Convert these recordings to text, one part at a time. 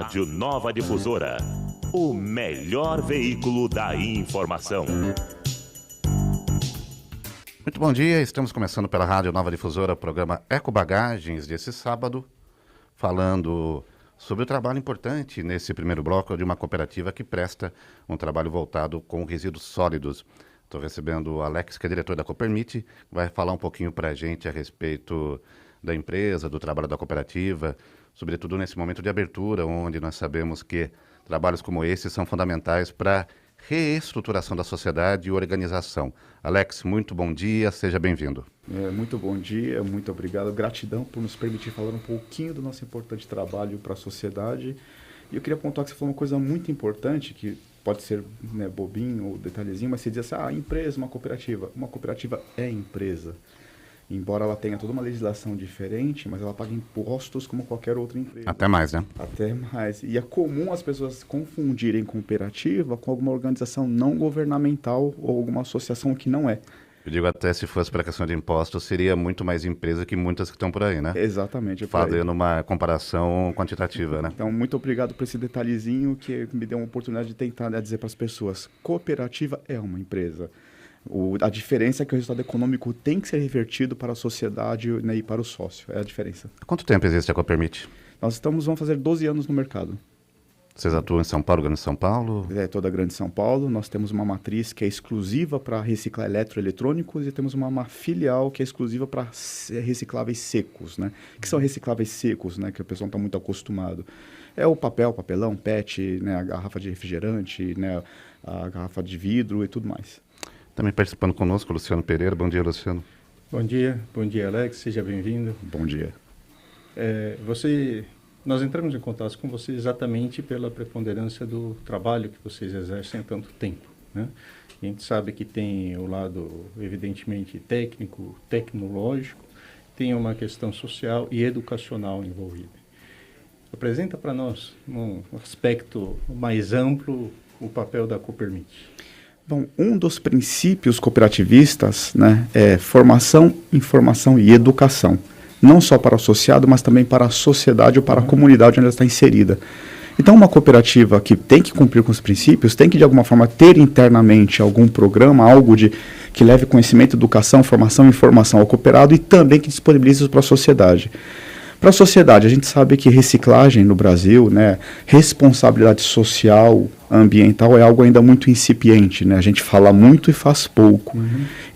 Rádio Nova Difusora, o melhor veículo da informação. Muito bom dia, estamos começando pela Rádio Nova Difusora, o programa Eco Bagagens desse sábado, falando sobre o trabalho importante nesse primeiro bloco de uma cooperativa que presta um trabalho voltado com resíduos sólidos. Estou recebendo o Alex, que é diretor da Copermit, vai falar um pouquinho para a gente a respeito da empresa, do trabalho da cooperativa, sobretudo nesse momento de abertura, onde nós sabemos que trabalhos como esse são fundamentais para reestruturação da sociedade e organização. Alex, muito bom dia, seja bem-vindo. Muito bom dia, muito obrigado. Gratidão por nos permitir falar um pouquinho do nosso importante trabalho para a sociedade. E eu queria apontar que você falou uma coisa muito importante, que pode ser, né, bobinho ou detalhezinho, mas você diz assim, empresa, uma cooperativa. Uma cooperativa é empresa. Embora ela tenha toda uma legislação diferente, mas ela paga impostos como qualquer outra empresa. Até mais, né? Até mais. E é comum as pessoas confundirem cooperativa com alguma organização não governamental ou alguma associação que não é. Eu digo até se fosse para a questão de impostos, seria muito mais empresa que muitas que estão por aí, né? Exatamente. Fazendo uma comparação quantitativa, né? Então, muito obrigado por esse detalhezinho que me deu uma oportunidade de tentar, né, dizer para as pessoas. Cooperativa é uma empresa. A diferença é que o resultado econômico tem que ser revertido para a sociedade, né, e para o sócio. É a diferença. Há quanto tempo existe a Copermit? Nós vamos fazer 12 anos no mercado. Vocês atuam em São Paulo, Grande São Paulo? Toda a Grande São Paulo. Nós temos uma matriz que é exclusiva para reciclar eletroeletrônicos e temos uma filial que é exclusiva para recicláveis secos, né? Que são recicláveis secos, né? Que o pessoal não está muito acostumado. É o papel, papelão, PET, né? A garrafa de refrigerante, né? A garrafa de vidro e tudo mais. Também participando conosco, Luciano Pereira. Bom dia, Luciano. Bom dia, Alex, seja bem-vindo. Bom dia. Nós entramos em contato com você exatamente pela preponderância do trabalho que vocês exercem há tanto tempo, né? A gente sabe que tem o lado, evidentemente, técnico, tecnológico, tem uma questão social e educacional envolvida. Apresenta para nós, num aspecto mais amplo, o papel da Copermit. Bom, um dos princípios cooperativistas, né, é formação, informação e educação. Não só para o associado, mas também para a sociedade ou para a comunidade onde ela está inserida. Então, uma cooperativa que tem que cumprir com os princípios, tem que, de alguma forma, ter internamente algum programa, algo que leve conhecimento, educação, formação e informação ao cooperado e também que disponibilize isso para a sociedade. Para a sociedade, a gente sabe que reciclagem no Brasil, né, responsabilidade social, ambiental é algo ainda muito incipiente, né? A gente fala muito e faz pouco.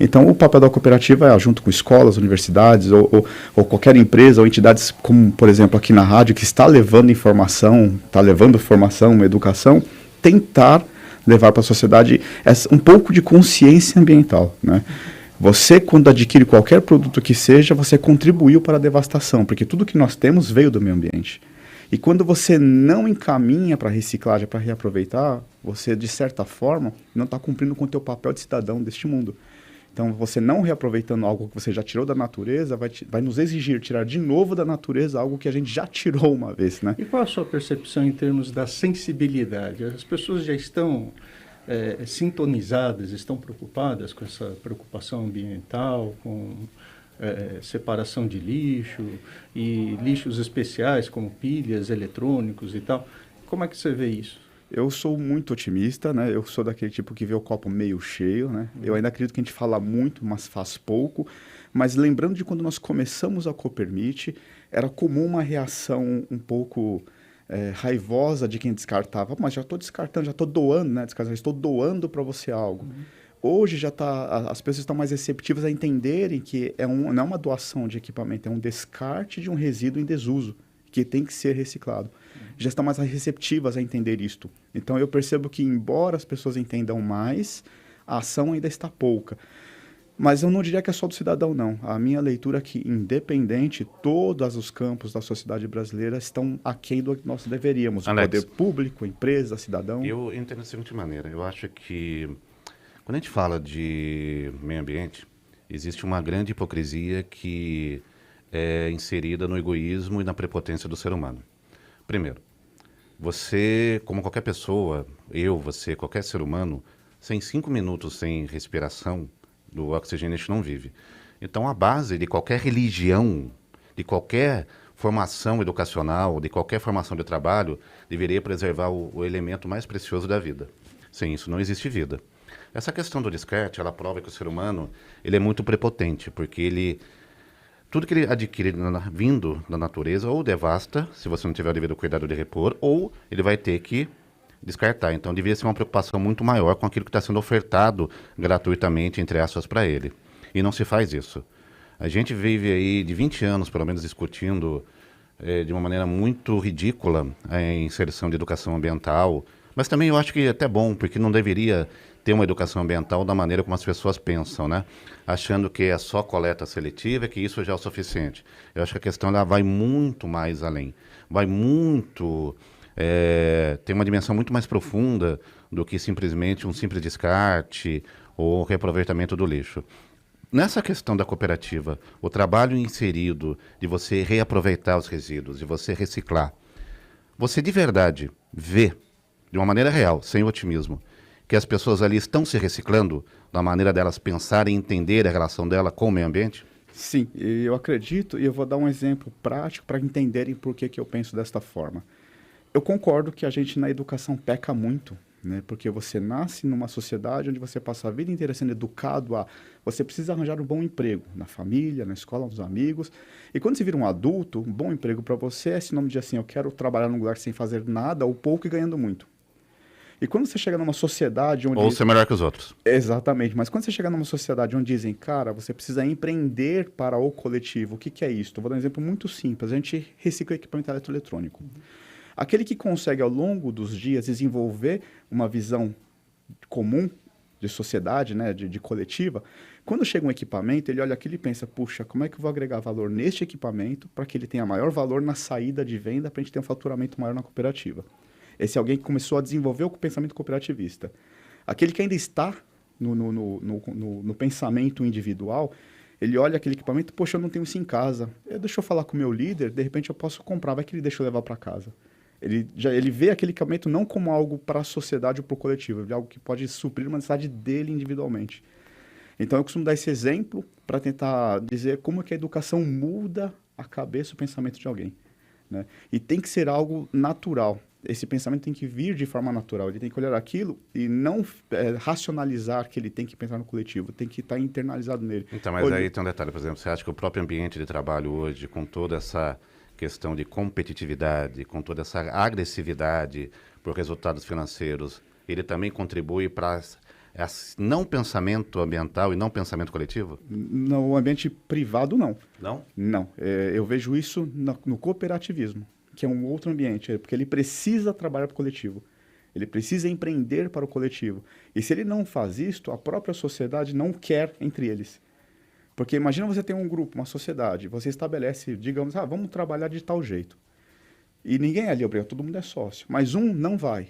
Então, o papel da cooperativa é, junto com escolas, universidades ou qualquer empresa ou entidades, como, por exemplo, aqui na rádio, que está levando informação, está levando formação, educação, tentar levar para a sociedade um pouco de consciência ambiental, né? Você, quando adquire qualquer produto que seja, você contribuiu para a devastação, porque tudo que nós temos veio do meio ambiente. E quando você não encaminha para a reciclagem, para reaproveitar, você, de certa forma, não está cumprindo com o teu papel de cidadão deste mundo. Então, você não reaproveitando algo que você já tirou da natureza, vai nos exigir tirar de novo da natureza algo que a gente já tirou uma vez, né? E qual a sua percepção em termos da sensibilidade? As pessoas já estão sintonizadas, estão preocupadas com essa preocupação ambiental, com separação de lixo e lixos especiais como pilhas, eletrônicos e tal. Como é que você vê isso? Eu sou muito otimista, né? Eu sou daquele tipo que vê o copo meio cheio, né? Eu ainda acredito que a gente fala muito, mas faz pouco. Mas lembrando de quando nós começamos a Copermit, era comum uma reação um pouco raivosa de quem descartava. Mas já estou descartando, já estou doando, né? Já estou doando para você algo. Hoje as pessoas estão mais receptivas a entenderem que não é uma doação de equipamento, é um descarte de um resíduo em desuso, que tem que ser reciclado. Já estão mais receptivas a entender isto. Então, eu percebo que, embora as pessoas entendam mais, a ação ainda está pouca. Mas eu não diria que é só do cidadão, não. A minha leitura é que, independente, todos os campos da sociedade brasileira estão aquém do que nós deveríamos. Alex, o poder público, empresa, cidadão. Eu entendo da seguinte maneira. Eu acho que, quando a gente fala de meio ambiente, existe uma grande hipocrisia que é inserida no egoísmo e na prepotência do ser humano. Primeiro, você, como qualquer pessoa, você, qualquer ser humano, sem 5 minutos sem respiração do oxigênio, a gente não vive. Então, a base de qualquer religião, de qualquer formação educacional, de qualquer formação de trabalho, deveria preservar o elemento mais precioso da vida. Sem isso não existe vida. Essa questão do descarte, ela prova que o ser humano ele é muito prepotente, porque tudo que ele adquire vindo da natureza ou devasta, se você não tiver o devido cuidado de repor, ou ele vai ter que descartar. Então, deveria ser uma preocupação muito maior com aquilo que está sendo ofertado gratuitamente, entre aspas, para ele. E não se faz isso. A gente vive aí de 20 anos, pelo menos, discutindo de uma maneira muito ridícula a inserção de educação ambiental, mas também eu acho que é até bom, porque não deveria ter uma educação ambiental da maneira como as pessoas pensam, né? Achando que é só coleta seletiva e que isso já é o suficiente. Eu acho que a questão ela vai muito mais além. Vai muito... tem uma dimensão muito mais profunda do que simplesmente um simples descarte ou reaproveitamento do lixo. Nessa questão da cooperativa, o trabalho inserido de você reaproveitar os resíduos, de você reciclar, você de verdade vê, de uma maneira real, sem otimismo, que as pessoas ali estão se reciclando da maneira delas pensarem e entender a relação dela com o meio ambiente? Sim, eu acredito, e eu vou dar um exemplo prático para entenderem por que eu penso desta forma. Eu concordo que a gente na educação peca muito, né? Porque você nasce numa sociedade onde você passa a vida inteira sendo educado você precisa arranjar um bom emprego na família, na escola, nos amigos. E quando você vira um adulto, um bom emprego para você é sinônimo de assim, eu quero trabalhar num lugar sem fazer nada ou pouco e ganhando muito. E quando você chega numa sociedade onde... Ou ser melhor que os outros. Exatamente, mas quando você chega numa sociedade onde dizem, cara, você precisa empreender para o coletivo, o que é isso? Vou dar um exemplo muito simples, a gente recicla equipamento eletroeletrônico. Aquele que consegue ao longo dos dias desenvolver uma visão comum de sociedade, né, de coletiva, quando chega um equipamento, ele olha aquilo e pensa, puxa, como é que eu vou agregar valor neste equipamento para que ele tenha maior valor na saída de venda para a gente ter um faturamento maior na cooperativa? Esse é alguém que começou a desenvolver o pensamento cooperativista. Aquele que ainda está no pensamento individual, ele olha aquele equipamento, poxa, eu não tenho isso em casa. Deixa eu falar com o meu líder, de repente eu posso comprar, vai que ele deixa eu levar para casa. Ele vê aquele equipamento não como algo para a sociedade ou para o coletivo, ele é algo que pode suprir uma necessidade dele individualmente. Então eu costumo dar esse exemplo para tentar dizer como que a educação muda a cabeça e o pensamento de alguém, né? E tem que ser algo natural. Esse pensamento tem que vir de forma natural. Ele tem que olhar aquilo e não racionalizar que ele tem que pensar no coletivo. Tem que estar internalizado nele. Então, mas aí tem um detalhe, por exemplo, você acha que o próprio ambiente de trabalho hoje, com toda essa questão de competitividade, com toda essa agressividade por resultados financeiros, ele também contribui para não pensamento ambiental e não pensamento coletivo? No ambiente privado, não. Não? Não. Eu vejo isso no cooperativismo, que é um outro ambiente, porque ele precisa trabalhar para o coletivo. Ele precisa empreender para o coletivo. E se ele não faz isto, a própria sociedade não quer entre eles. Porque imagina você ter um grupo, uma sociedade, você estabelece, digamos, vamos trabalhar de tal jeito. E ninguém ali é obrigado, todo mundo é sócio. Mas um não vai,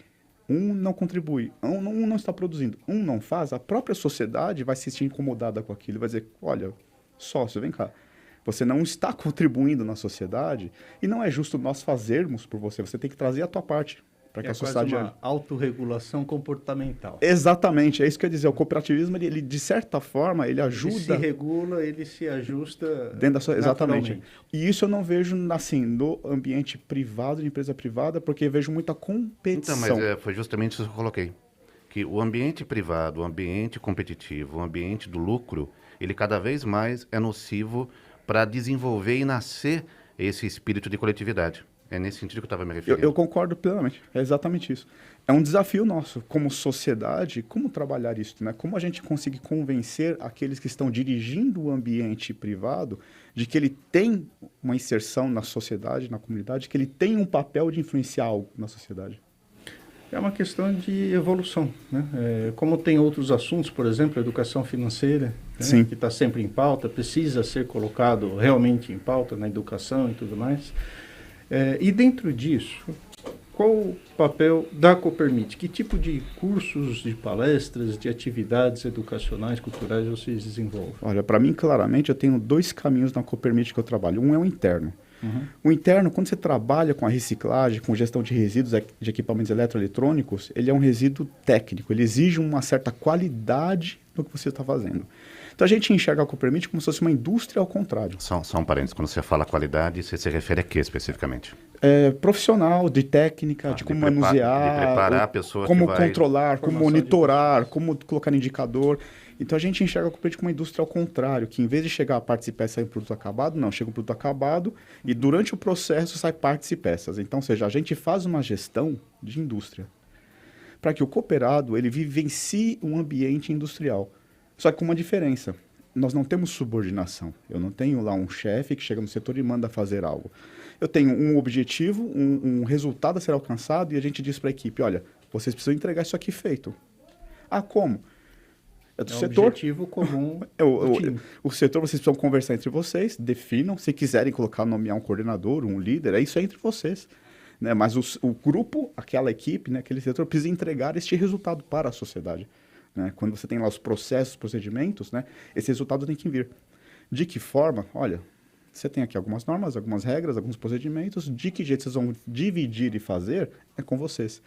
um não contribui, um não está produzindo, um não faz, a própria sociedade vai se sentir incomodada com aquilo, vai dizer, olha, sócio, vem cá. Você não está contribuindo na sociedade e não é justo nós fazermos por você. Você tem que trazer a tua parte para que a sociedade... É uma autorregulação comportamental. Exatamente, é isso que eu ia dizer. O cooperativismo, ele de certa forma, ele ajuda... Ele se regula, ele se ajusta dentro da sua... Exatamente. E isso eu não vejo, assim, no ambiente privado, de empresa privada, porque eu vejo muita competição. Então, mas foi justamente isso que eu coloquei. Que o ambiente privado, o ambiente competitivo, o ambiente do lucro, ele cada vez mais é nocivo para desenvolver e nascer esse espírito de coletividade. É nesse sentido que eu estava me referindo. Eu concordo plenamente. É exatamente isso. É um desafio nosso, como sociedade, como trabalhar isso, né? Como a gente consegue convencer aqueles que estão dirigindo o ambiente privado de que ele tem uma inserção na sociedade, na comunidade, que ele tem um papel de influenciar algo na sociedade. É uma questão de evolução, né? Como tem outros assuntos, por exemplo, a educação financeira, né? Que está sempre em pauta, precisa ser colocado realmente em pauta na educação e tudo mais. E dentro disso, qual o papel da Coopermit? Que tipo de cursos, de palestras, de atividades educacionais, culturais vocês desenvolvem? Olha, para mim, claramente, eu tenho 2 caminhos na Coopermit que eu trabalho. Um é o interno. Uhum. O interno, quando você trabalha com a reciclagem, com gestão de resíduos de equipamentos eletroeletrônicos, ele é um resíduo técnico, ele exige uma certa qualidade no que você está fazendo. Então a gente enxerga a Coopermint como se fosse uma indústria ao contrário. Só um parênteses, quando você fala qualidade, você se refere a quê especificamente? Profissional, de técnica, de como manusear, de preparar a pessoa como que vai... controlar, como monitorar, como colocar indicador. Então a gente enxerga a Coopermint como uma indústria ao contrário, que em vez de chegar a partes e peças e sair um produto acabado, não, chega um produto acabado e durante o processo sai partes e peças. Então, ou seja, a gente faz uma gestão de indústria para que o cooperado ele vivencie um ambiente industrial. Só que com uma diferença, nós não temos subordinação. Eu não tenho lá um chefe que chega no setor e manda fazer algo. Eu tenho um objetivo, um resultado a ser alcançado e a gente diz para a equipe, olha, vocês precisam entregar isso aqui feito. Ah, como? É do setor. Objetivo comum. O setor, vocês precisam conversar entre vocês, definam. Se quiserem nomear um coordenador, um líder, é isso aí entre vocês. Né? Mas o grupo, aquela equipe, né, aquele setor, precisa entregar este resultado para a sociedade. Né? Quando você tem lá os processos, procedimentos, né, esse resultado tem que vir. De que forma? Olha, você tem aqui algumas normas, algumas regras, alguns procedimentos. De que jeito vocês vão dividir e fazer é com vocês.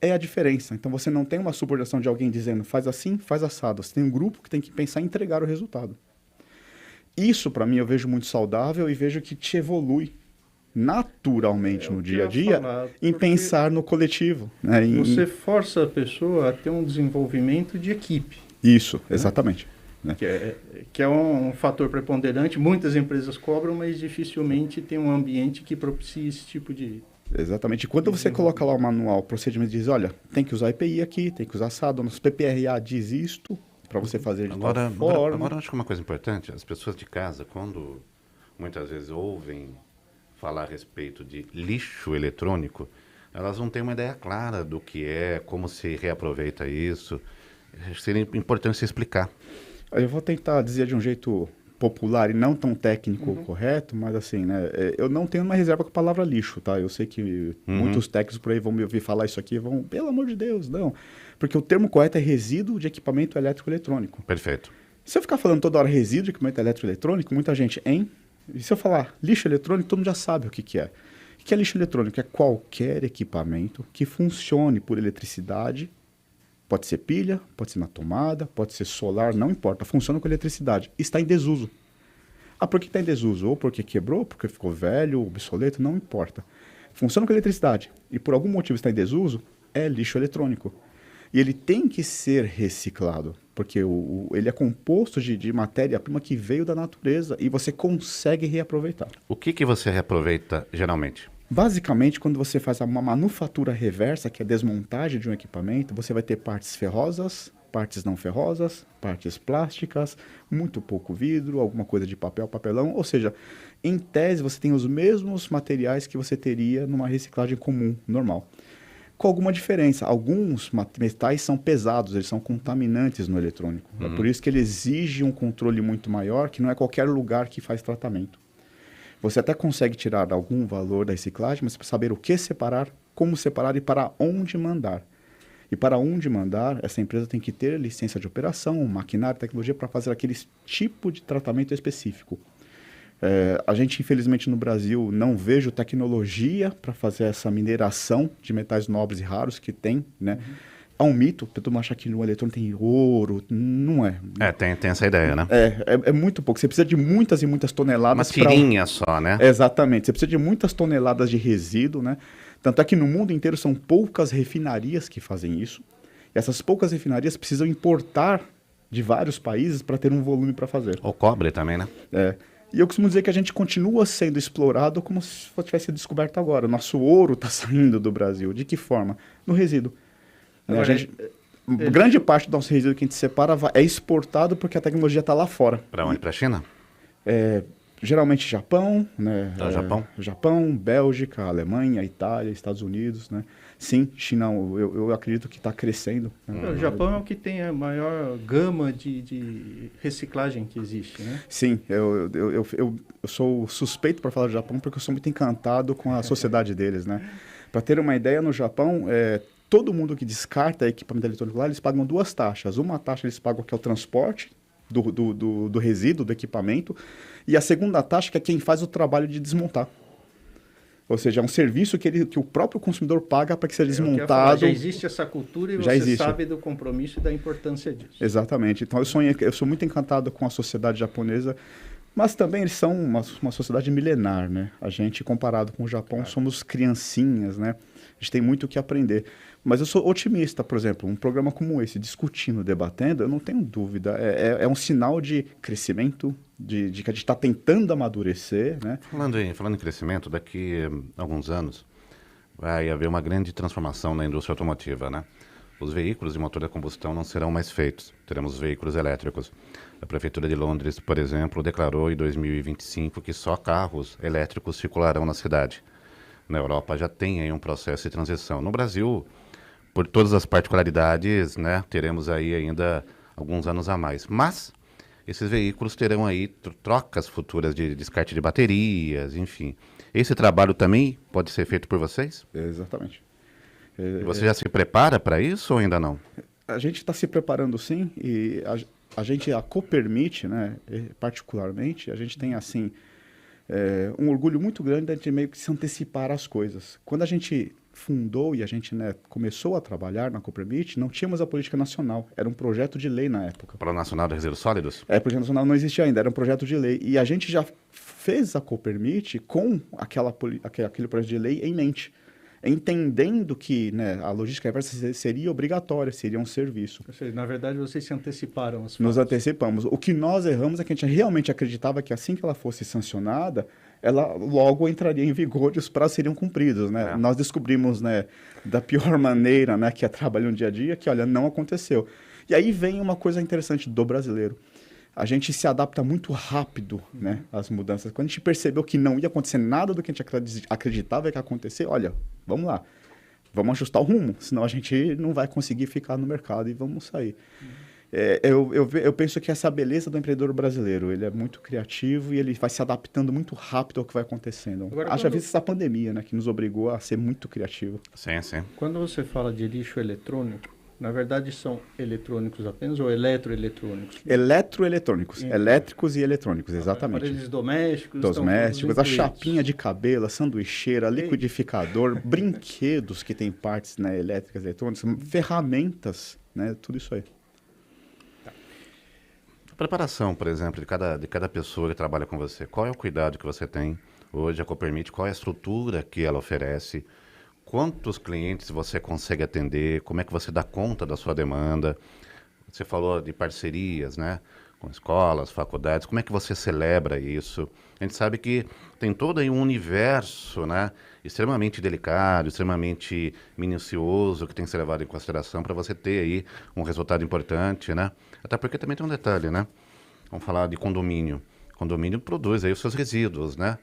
É a diferença. Então, você não tem uma subordinação de alguém dizendo faz assim, faz assado. Você tem um grupo que tem que pensar em entregar o resultado. Isso, para mim, eu vejo muito saudável e vejo que te evolui naturalmente no dia a dia em pensar no coletivo. Né? Você força a pessoa a ter um desenvolvimento de equipe. Isso, exatamente. Né? Que é um fator preponderante. Muitas empresas cobram, mas dificilmente tem um ambiente que propicie esse tipo de... Exatamente. E quando você coloca lá o manual, o procedimento diz, olha, tem que usar EPI aqui, tem que usar assado, nosso PPRA diz isto para você fazer de tal forma. Agora, acho que uma coisa importante, as pessoas de casa, quando muitas vezes ouvem falar a respeito de lixo eletrônico, elas não têm uma ideia clara do que é, como se reaproveita isso. Seria importante você explicar. Eu vou tentar dizer de um jeito popular e não tão técnico correto, mas assim, né, eu não tenho uma reserva com a palavra lixo, tá? Eu sei que muitos técnicos por aí vão me ouvir falar isso aqui e vão, pelo amor de Deus, não. Porque o termo correto é resíduo de equipamento elétrico-eletrônico. Perfeito. Se eu ficar falando toda hora resíduo de equipamento elétrico-eletrônico, muita gente, hein? E se eu falar lixo eletrônico, todo mundo já sabe o que é. O que é lixo eletrônico? É qualquer equipamento que funcione por eletricidade. Pode ser pilha, pode ser na tomada, pode ser solar, não importa. Funciona com eletricidade. Está em desuso. Ah, por que está em desuso? Ou porque quebrou, porque ficou velho, obsoleto, não importa. Funciona com eletricidade e por algum motivo está em desuso, é lixo eletrônico. E ele tem que ser reciclado, porque ele é composto de matéria-prima que veio da natureza e você consegue reaproveitar. O que você reaproveita geralmente? Basicamente, quando você faz uma manufatura reversa, que é a desmontagem de um equipamento, você vai ter partes ferrosas, partes não ferrosas, partes plásticas, muito pouco vidro, alguma coisa de papel, papelão. Ou seja, em tese, você tem os mesmos materiais que você teria numa reciclagem comum, normal. Com alguma diferença. Alguns metais são pesados, eles são contaminantes no eletrônico. É por isso que ele exige um controle muito maior, que não é qualquer lugar que faz tratamento. Você até consegue tirar algum valor da reciclagem, mas para saber o que separar, como separar e para onde mandar. E para onde mandar, essa empresa tem que ter licença de operação, maquinário, tecnologia para fazer aquele tipo de tratamento específico. A gente, infelizmente, no Brasil, não vejo tecnologia para fazer essa mineração de metais nobres e raros que tem, né? É um mito, todo mundo acha que no eletrônico tem ouro, não é. Tem essa ideia, né? É muito pouco, você precisa de muitas e muitas toneladas. Uma tirinha só, né? Exatamente, você precisa de muitas toneladas de resíduo, né? Tanto é que no mundo inteiro são poucas refinarias que fazem isso. E essas poucas refinarias precisam importar de vários países para ter um volume para fazer. O cobre também, né? E eu costumo dizer que a gente continua sendo explorado como se tivesse sido descoberto agora. O nosso ouro está saindo do Brasil. De que forma? No resíduo. Grande parte do nosso resíduo que a gente separa é exportado porque a tecnologia está lá fora. Para onde? Para a China? Geralmente Japão, né? Japão? Japão, Bélgica, Alemanha, Itália, Estados Unidos, né? Sim, China, eu acredito que está crescendo. O Japão é o que tem a maior gama de reciclagem que existe, né? Sim, eu sou suspeito para falar do Japão porque eu sou muito encantado com a sociedade deles, né? Para ter uma ideia, no Japão, todo mundo que descarta equipamento eletrônico lá, eles pagam duas taxas. Uma taxa eles pagam que é o transporte do resíduo, do equipamento, e a segunda taxa que é quem faz o trabalho de desmontar. Ou seja, é um serviço que o próprio consumidor paga para que seja desmontado. Já existe essa cultura e você sabe do compromisso e da importância disso. Exatamente. Então, eu sou muito encantado com a sociedade japonesa, mas também eles são uma sociedade milenar, né? A gente, comparado com o Japão, somos criancinhas, né? A gente tem muito o que aprender. Mas eu sou otimista, por exemplo, um programa como esse, discutindo, debatendo, eu não tenho dúvida. É um sinal de crescimento, de que a gente está tentando amadurecer, né? Falando em crescimento, daqui a alguns anos vai haver uma grande transformação na indústria automotiva, né? Os veículos de motor a combustão não serão mais feitos, teremos veículos elétricos. A Prefeitura de Londres, por exemplo, declarou em 2025 que só carros elétricos circularão na cidade. Na Europa já tem aí um processo de transição. No Brasil, por todas as particularidades, né, teremos aí ainda alguns anos a mais. Mas esses veículos terão aí trocas futuras de descarte de baterias, enfim. Esse trabalho também pode ser feito por vocês? Exatamente. Você já se prepara para isso ou ainda não? A gente está se preparando sim, e a Copermit, né, particularmente, a gente tem assim um orgulho muito grande de meio que se antecipar às coisas. Quando a gente fundou e a gente, né, começou a trabalhar na Copermit, não tínhamos a política nacional, era um projeto de lei na época. Plano Nacional de Resíduos Sólidos? O projeto nacional não existia ainda, era um projeto de lei. E a gente já fez a Copermit com aquele projeto de lei em mente, entendendo que, né, a logística reversa seria obrigatória, seria um serviço. Ou seja, na verdade, vocês se anteciparam às Nos fases. antecipamos. O que nós erramos é que a gente realmente acreditava que assim que ela fosse sancionada, ela logo entraria em vigor e os prazos seriam cumpridos, né? Nós descobrimos, né, da pior maneira, né, que é trabalhar no dia a dia, que, olha, não aconteceu. E aí vem uma coisa interessante do brasileiro. A gente se adapta muito rápido, né, às mudanças. Quando a gente percebeu que não ia acontecer nada do que a gente acreditava que ia acontecer, olha, vamos lá, vamos ajustar o rumo, senão a gente não vai conseguir ficar no mercado e vamos sair. Eu penso que essa é a beleza do empreendedor brasileiro. Ele é muito criativo e ele vai se adaptando muito rápido ao que vai acontecendo. Haja visto essa pandemia, né, que nos obrigou a ser muito criativo. Sim, sim. Quando você fala de lixo eletrônico, na verdade são eletrônicos apenas ou eletroeletrônicos? Eletroeletrônicos, elétricos e eletrônicos, exatamente. Aparelhos domésticos. Domésticos, a chapinha de cabelo, a sanduicheira, liquidificador, brinquedos que têm partes, né, elétricas, eletrônicas, ferramentas, né, tudo isso aí. A preparação, por exemplo, de cada pessoa que trabalha com você, qual é o cuidado que você tem hoje, a Copermit, qual é a estrutura que ela oferece, quantos clientes você consegue atender, como é que você dá conta da sua demanda? Você falou de parcerias, né, com escolas, faculdades, como é que você celebra isso? A gente sabe que tem todo aí um universo, né, extremamente delicado, extremamente minucioso, que tem que ser levado em consideração para você ter aí um resultado importante, né? Até porque também tem um detalhe, né? Vamos falar de condomínio. Condomínio produz aí os seus resíduos, né?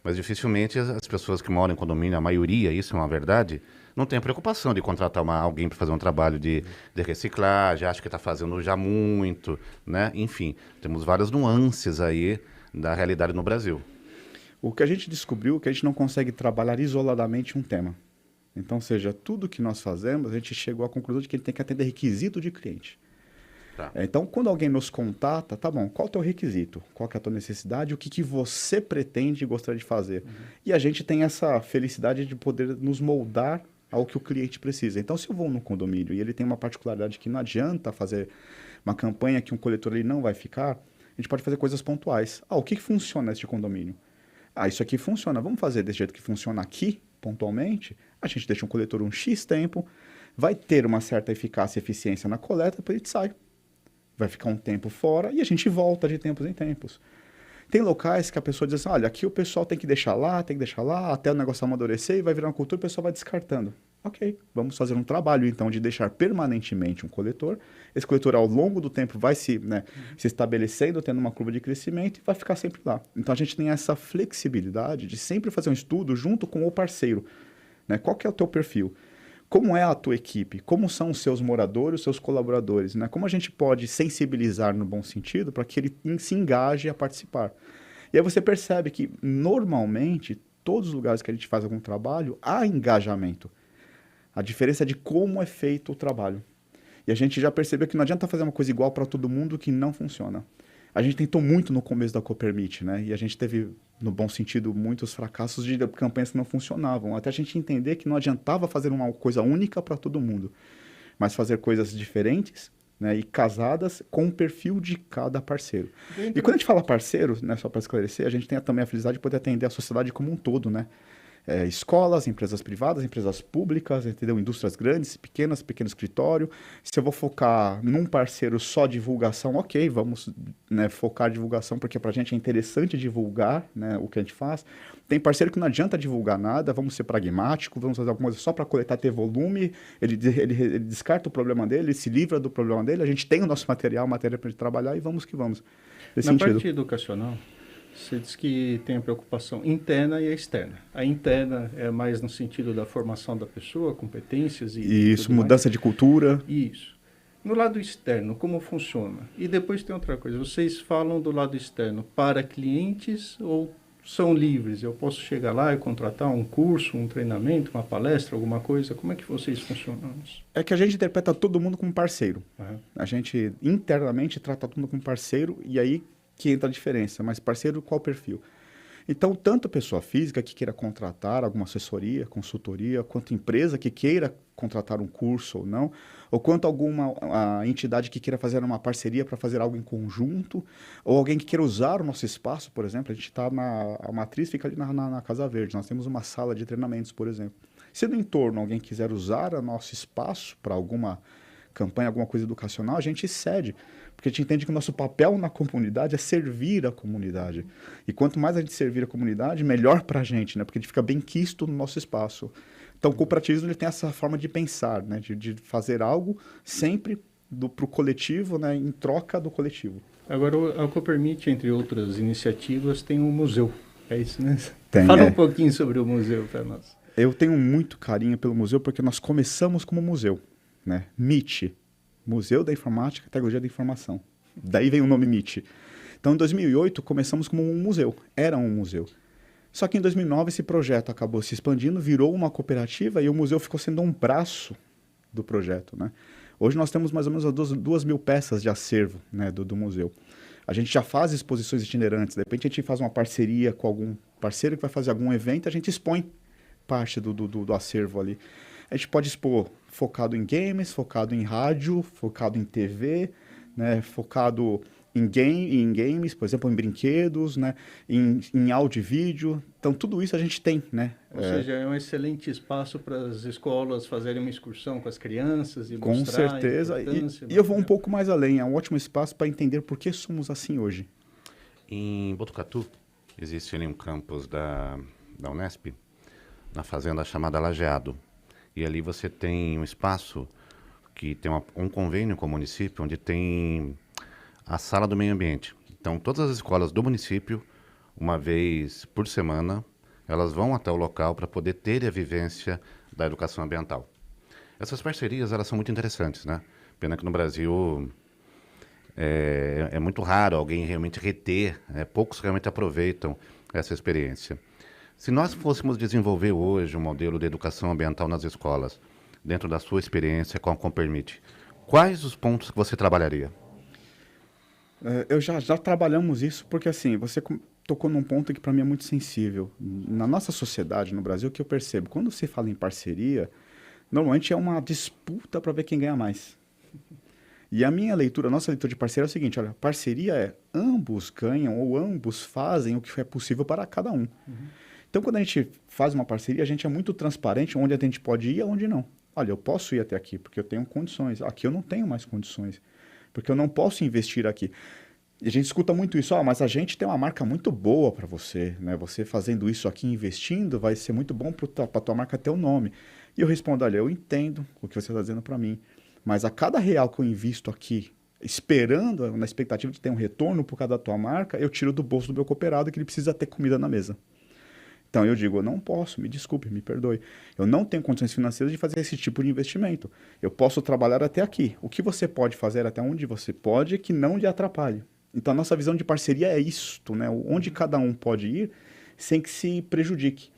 Mas dificilmente as pessoas que moram em condomínio, a maioria, isso é uma verdade, não tem a preocupação de contratar alguém para fazer um trabalho de reciclagem, acha que está fazendo já muito, né? Enfim, temos várias nuances aí da realidade no Brasil. O que a gente descobriu é que a gente não consegue trabalhar isoladamente um tema. Então, seja, tudo que nós fazemos, a gente chegou à conclusão de que ele tem que atender requisito de cliente. Tá. Então, quando alguém nos contata, tá bom, qual é o teu requisito? Qual que é a tua necessidade? O que você pretende e gostaria de fazer? E a gente tem essa felicidade de poder nos moldar ao que o cliente precisa. Então, se eu vou no condomínio e ele tem uma particularidade que não adianta fazer uma campanha que um coletor ali não vai ficar, a gente pode fazer coisas pontuais. O que funciona neste condomínio? Isso aqui funciona. Vamos fazer desse jeito que funciona aqui, pontualmente? A gente deixa um coletor um X tempo, vai ter uma certa eficácia e eficiência na coleta, depois a gente sai. Vai ficar um tempo fora e a gente volta de tempos em tempos. Tem locais que a pessoa diz assim, olha, aqui o pessoal tem que deixar lá, até o negócio amadurecer e vai virar uma cultura e o pessoal vai descartando. Ok, vamos fazer um trabalho então de deixar permanentemente um coletor. Esse coletor ao longo do tempo vai se estabelecendo, tendo uma curva de crescimento e vai ficar sempre lá. Então a gente tem essa flexibilidade de sempre fazer um estudo junto com o parceiro. Né? Qual que é o teu perfil? Como é a tua equipe? Como são os seus moradores, os seus colaboradores? Né? Como a gente pode sensibilizar no bom sentido para que ele se engaje a participar? E aí você percebe que, normalmente, todos os lugares que a gente faz algum trabalho, há engajamento. A diferença é de como é feito o trabalho. E a gente já percebeu que não adianta fazer uma coisa igual para todo mundo que não funciona. A gente tentou muito no começo da Copermit, né? E a gente teve, no bom sentido, muitos fracassos de campanhas que não funcionavam. Até a gente entender que não adiantava fazer uma coisa única para todo mundo, mas fazer coisas diferentes, né, e casadas com o perfil de cada parceiro. E quando a gente fala parceiro, né, só para esclarecer, a gente tem também a felicidade de poder atender a sociedade como um todo, né? Escolas, empresas privadas, empresas públicas, entendeu? Indústrias grandes, pequenas, pequeno escritório. Se eu vou focar num parceiro só divulgação, ok, vamos, né, focar divulgação, porque para a gente é interessante divulgar, né, o que a gente faz. Tem parceiro que não adianta divulgar nada, vamos ser pragmáticos, vamos fazer alguma coisa só para coletar, ter volume, ele descarta o problema dele, ele se livra do problema dele, a gente tem o nosso material, matéria para trabalhar e vamos que vamos. Na parte educacional, você diz que tem a preocupação interna e a externa. A interna é mais no sentido da formação da pessoa, competências e isso, mudança de cultura. Isso. No lado externo, como funciona? E depois tem outra coisa. Vocês falam do lado externo para clientes ou são livres? Eu posso chegar lá e contratar um curso, um treinamento, uma palestra, alguma coisa? Como é que vocês funcionam? É que a gente interpreta todo mundo como parceiro. Uhum. A gente internamente trata todo mundo como parceiro e aí que entra a diferença, mas parceiro qual perfil? Então, tanto pessoa física que queira contratar alguma assessoria, consultoria, quanto empresa que queira contratar um curso ou não, ou quanto alguma entidade que queira fazer uma parceria para fazer algo em conjunto, ou alguém que queira usar o nosso espaço, por exemplo, a gente está a matriz fica ali na Casa Verde, nós temos uma sala de treinamentos, por exemplo. Se no entorno alguém quiser usar o nosso espaço para alguma campanha, alguma coisa educacional, a gente cede. Porque a gente entende que o nosso papel na comunidade é servir a comunidade. E quanto mais a gente servir a comunidade, melhor para a gente, né? Porque a gente fica bem quisto no nosso espaço. Então, o cooperativismo ele tem essa forma de pensar, né? De fazer algo sempre para o coletivo, né? Em troca do coletivo. Agora, a Copermit, entre outras iniciativas, tem um museu. É isso, né? Tem, Fala um pouquinho sobre o museu para nós. Eu tenho muito carinho pelo museu porque nós começamos como museu, né? MIT. Museu da Informática e Tecnologia da Informação. Daí vem o nome MIT. Então, em 2008, começamos como um museu. Era um museu. Só que em 2009, esse projeto acabou se expandindo, virou uma cooperativa e o museu ficou sendo um braço do projeto, né? Hoje nós temos mais ou menos 2.000 peças de acervo, né, do museu. A gente já faz exposições itinerantes. De repente, a gente faz uma parceria com algum parceiro que vai fazer algum evento, a gente expõe parte do acervo ali. A gente pode expor focado em games, focado em rádio, focado em TV, né, focado em games, por exemplo, em brinquedos, né, em áudio e vídeo. Então, tudo isso a gente tem, né? Ou seja, é um excelente espaço para as escolas fazerem uma excursão com as crianças e com mostrar certeza. A importância. E eu vou um pouco mais além. É um ótimo espaço para entender por que somos assim hoje. Em Botucatu, existe ali um campus da Unesp, na fazenda chamada Lajeado. E ali você tem um espaço que tem um convênio com o município, onde tem a sala do meio ambiente. Então, todas as escolas do município, uma vez por semana, elas vão até o local para poder ter a vivência da educação ambiental. Essas parcerias, elas são muito interessantes, né? Pena que no Brasil é muito raro alguém realmente reter, poucos realmente aproveitam essa experiência. Se nós fôssemos desenvolver hoje um modelo de educação ambiental nas escolas, dentro da sua experiência com a Copermit, quais os pontos que você trabalharia? Eu já trabalhamos isso porque, assim, você tocou num ponto que para mim é muito sensível. Na nossa sociedade, no Brasil, o que eu percebo, quando se fala em parceria, normalmente é uma disputa para ver quem ganha mais. E a nossa leitura de parceria é o seguinte, olha, parceria é ambos ganham ou ambos fazem o que é possível para cada um. Então, quando a gente faz uma parceria, a gente é muito transparente onde a gente pode ir e onde não. Olha, eu posso ir até aqui porque eu tenho condições. Aqui eu não tenho mais condições, porque eu não posso investir aqui. E a gente escuta muito isso, mas a gente tem uma marca muito boa para você, né? Você fazendo isso aqui, investindo, vai ser muito bom para a tua marca ter o nome. E eu respondo, olha, eu entendo o que você está dizendo para mim, mas a cada real que eu invisto aqui, esperando, na expectativa de ter um retorno por causa da tua marca, eu tiro do bolso do meu cooperado que ele precisa ter comida na mesa. Então, eu digo, eu não posso, me desculpe, me perdoe. Eu não tenho condições financeiras de fazer esse tipo de investimento. Eu posso trabalhar até aqui. O que você pode fazer até onde você pode é que não lhe atrapalhe. Então, a nossa visão de parceria é isto, né? Onde cada um pode ir sem que se prejudique.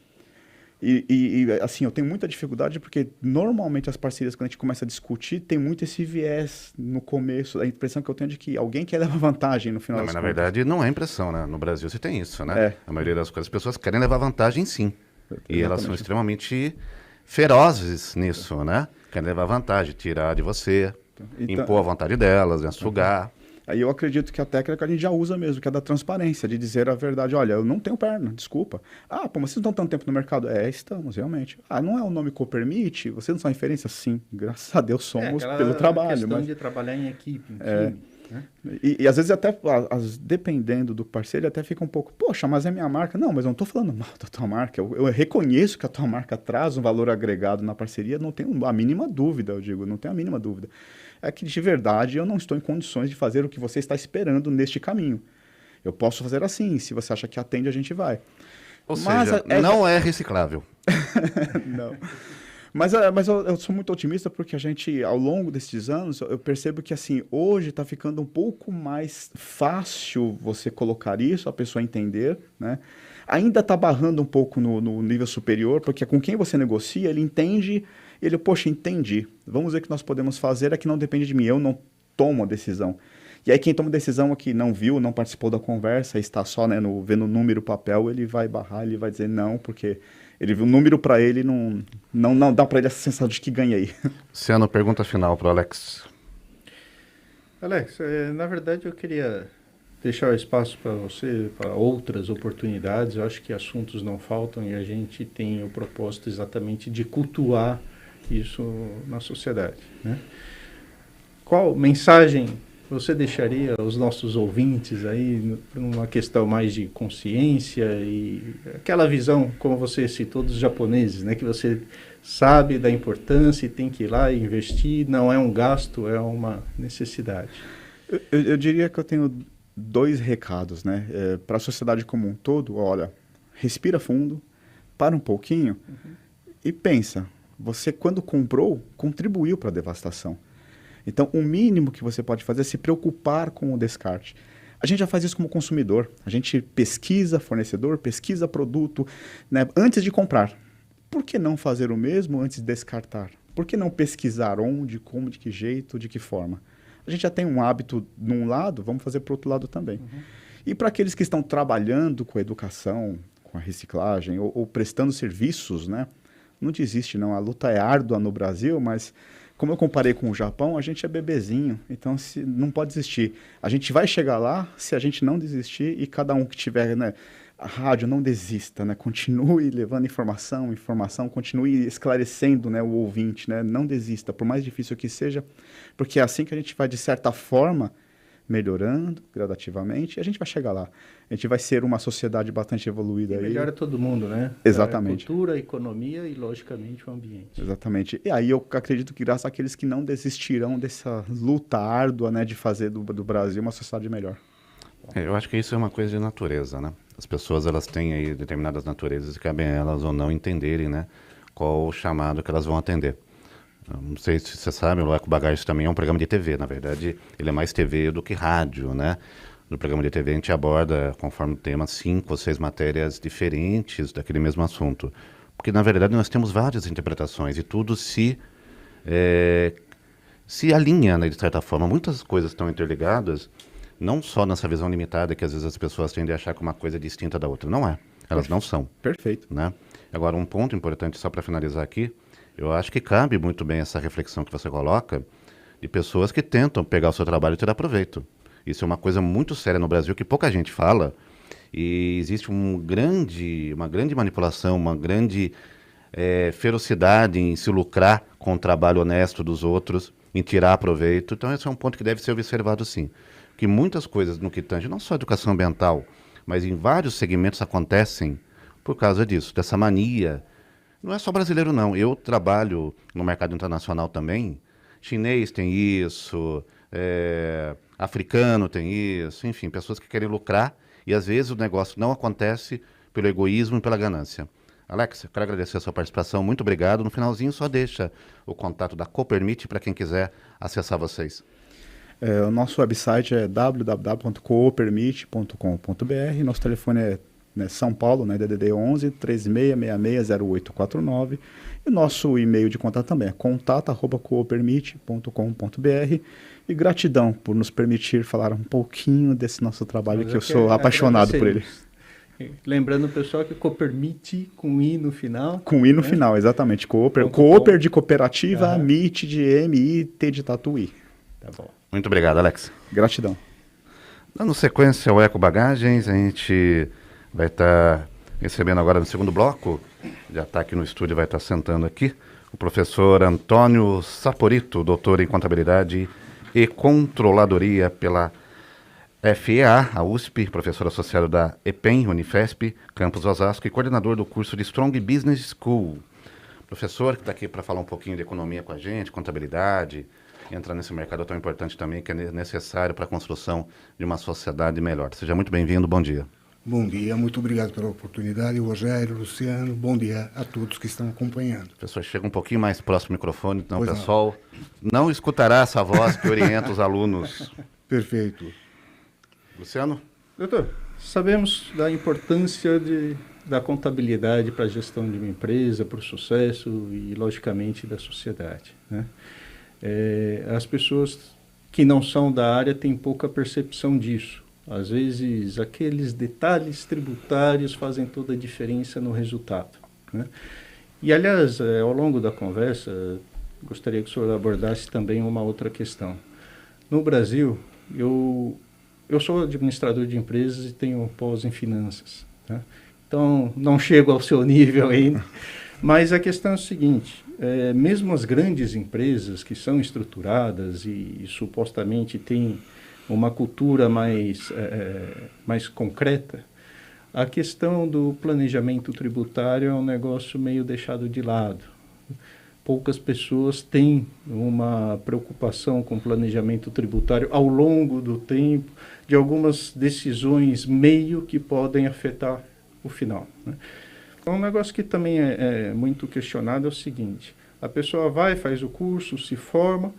Assim, eu tenho muita dificuldade porque normalmente as parcerias, quando a gente começa a discutir, tem muito esse viés no começo. A impressão que eu tenho é de que alguém quer levar vantagem no final Não, das mas na contas. verdade não é impressão, né? No Brasil você tem isso, né? É. A maioria das coisas, as pessoas querem levar vantagem, sim. E elas são Exatamente. extremamente ferozes nisso, né? Querem levar vantagem, tirar de você, Então- impor a vontade delas, né? Sugar. Aí eu acredito que a técnica a gente já usa mesmo, que é da transparência, de dizer a verdade. Olha, eu não tenho perna, desculpa. Ah, pô, mas vocês não estão tanto tempo no mercado? Estamos, realmente. Ah, não é o nome Copermit? Vocês não são referência? Sim, graças a Deus somos aquela pelo trabalho. questão Mas... de trabalhar em equipe, em time, né? E às vezes até, dependendo do parceiro, ele até fica um pouco, poxa, mas é minha marca. Não, mas eu não estou falando mal da tua marca. Eu reconheço que a tua marca traz um valor agregado na parceria, não tenho a mínima dúvida, eu digo, não tenho a mínima dúvida. É que, de verdade, eu não estou em condições de fazer o que você está esperando neste caminho. Eu posso fazer assim, se você acha que atende, a gente vai. Ou Mas seja, não é reciclável. Não. Mas eu sou muito otimista porque a gente, ao longo desses anos, eu percebo que, assim, hoje está ficando um pouco mais fácil você colocar isso, a pessoa entender, né? Ainda está barrando um pouco no nível superior, porque com quem você negocia, ele entende, ele, poxa, entendi. Vamos ver o que nós podemos fazer, é que não depende de mim, eu não tomo a decisão. E aí quem toma decisão aqui não viu, não participou da conversa, está só, né, vendo o número, papel, ele vai barrar, ele vai dizer não, porque ele viu o número para ele, não dá para ele essa sensação de que ganhei. Luciano, pergunta final para o Alex. Alex, na verdade eu queria deixar o espaço para você, para outras oportunidades. Eu acho que assuntos não faltam e a gente tem o propósito exatamente de cultuar isso na sociedade, né? Qual mensagem você deixaria aos nossos ouvintes aí, numa questão mais de consciência e aquela visão, como você citou, dos japoneses, né? Que você sabe da importância e tem que ir lá e investir, não é um gasto, é uma necessidade. Eu diria que eu tenho 2 recados, né? Para a sociedade como um todo, olha, respira fundo, para um pouquinho e pensa, você quando comprou, contribuiu para a devastação. Então, o mínimo que você pode fazer é se preocupar com o descarte. A gente já faz isso como consumidor. A gente pesquisa fornecedor, pesquisa produto, né, antes de comprar. Por que não fazer o mesmo antes de descartar? Por que não pesquisar onde, como, de que jeito, de que forma? A gente já tem um hábito num lado, vamos fazer para o outro lado também. E para aqueles que estão trabalhando com a educação, com a reciclagem, ou prestando serviços, né, não desiste não. A luta é árdua no Brasil, mas... Como eu comparei com o Japão, a gente é bebezinho, então não pode desistir. A gente vai chegar lá se a gente não desistir e cada um que tiver, né, a rádio, não desista, né, continue levando informação, continue esclarecendo, né, o ouvinte, né, não desista, por mais difícil que seja, porque é assim que a gente vai, de certa forma, melhorando gradativamente e a gente vai chegar lá. A gente vai ser uma sociedade bastante evoluída. E melhora todo mundo, né? Exatamente. A cultura, a economia e, logicamente, o ambiente. Exatamente. E aí eu acredito que graças àqueles que não desistirão dessa luta árdua, né, de fazer do Brasil uma sociedade melhor. Eu acho que isso é uma coisa de natureza, né? As pessoas, elas têm aí determinadas naturezas e cabe a elas ou não entenderem, né, qual o chamado que elas vão atender. Eu não sei se você sabe, o Eco Bagagens também é um programa de TV. Na verdade, ele é mais TV do que rádio, né? No programa de TV a gente aborda, conforme o tema, 5 ou 6 matérias diferentes daquele mesmo assunto. Porque, na verdade, nós temos várias interpretações e tudo se alinha, né, de certa forma. Muitas coisas estão interligadas, não só nessa visão limitada que às vezes as pessoas tendem a achar que uma coisa é distinta da outra. Não é. Elas não são. Perfeito. Né? Agora, um ponto importante, só para finalizar aqui, eu acho que cabe muito bem essa reflexão que você coloca de pessoas que tentam pegar o seu trabalho e tirar proveito. Isso é uma coisa muito séria no Brasil que pouca gente fala e existe uma grande manipulação, uma grande ferocidade em se lucrar com o trabalho honesto dos outros, em tirar proveito. Então esse é um ponto que deve ser observado sim. Que muitas coisas no que tange, não só a educação ambiental, mas em vários segmentos acontecem por causa disso, dessa mania. Não é só brasileiro, não. Eu trabalho no mercado internacional também. Chinês tem isso, africano tem isso, enfim, pessoas que querem lucrar e às vezes o negócio não acontece pelo egoísmo e pela ganância. Alex, eu quero agradecer a sua participação, muito obrigado. No finalzinho só deixa o contato da Copermit para quem quiser acessar vocês. O nosso website é www.coopermit.com.br, nosso telefone é né, São Paulo, né, DDD 11 36660849. E nosso e-mail de contato também é contato@coopermit.com.br. E gratidão por nos permitir falar um pouquinho desse nosso trabalho, que eu sou apaixonado por ele. Lembrando, pessoal, que Coopermit com I no final. Com I no final, exatamente. Cooper de cooperativa, MIT de MIT de Tatuí. Tá bom. Muito obrigado, Alex. Gratidão. Dando sequência ao Eco Bagagens, a gente vai estar recebendo agora no segundo bloco, já está aqui no estúdio, vai estar sentando aqui, o professor Antônio Saporito, doutor em Contabilidade e Controladoria pela FEA, a USP, professor associado da EPEM, Unifesp, Campus Osasco e coordenador do curso de Strong Business School. Professor que está aqui para falar um pouquinho de economia com a gente, contabilidade, entrar nesse mercado tão importante também, que é necessário para a construção de uma sociedade melhor. Seja muito bem-vindo, bom dia. Bom dia, muito obrigado pela oportunidade, Rogério, Luciano, bom dia a todos que estão acompanhando. Professor, chega um pouquinho mais próximo do microfone, então o pessoal não escutará essa voz que orienta os alunos. Perfeito. Luciano? Doutor, sabemos da importância da contabilidade para a gestão de uma empresa, para o sucesso e, logicamente, da sociedade, né? As pessoas que não são da área têm pouca percepção disso. Às vezes, aqueles detalhes tributários fazem toda a diferença no resultado, né? E, aliás, ao longo da conversa, gostaria que o senhor abordasse também uma outra questão. No Brasil, eu sou administrador de empresas e tenho pós em finanças, tá? Então, não chego ao seu nível ainda, mas a questão é o seguinte, mesmo as grandes empresas que são estruturadas e supostamente têm uma cultura mais concreta, a questão do planejamento tributário é um negócio meio deixado de lado. Poucas pessoas têm uma preocupação com o planejamento tributário ao longo do tempo, de algumas decisões meio que podem afetar o final, né? Um negócio que também é muito questionado é o seguinte, a pessoa vai, faz o curso, se forma,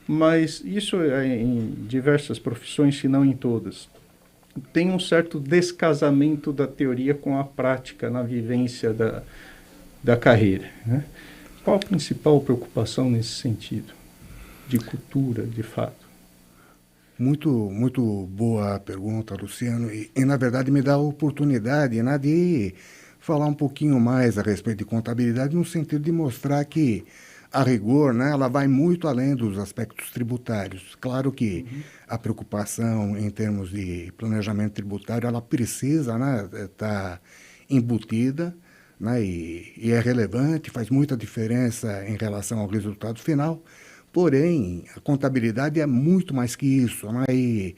mas isso é em diversas profissões, se não em todas. Tem um certo descasamento da teoria com a prática na vivência da carreira, né? Qual a principal preocupação nesse sentido, de cultura, de fato? Muito boa pergunta, Luciano, e na verdade me dá a oportunidade, né, de falar um pouquinho mais a respeito de contabilidade, no sentido de mostrar que, a rigor, né, ela vai muito além dos aspectos tributários. Claro que a preocupação em termos de planejamento tributário, ela precisa, né, estar embutida, né, e é relevante, faz muita diferença em relação ao resultado final. Porém, a contabilidade é muito mais que isso, né? E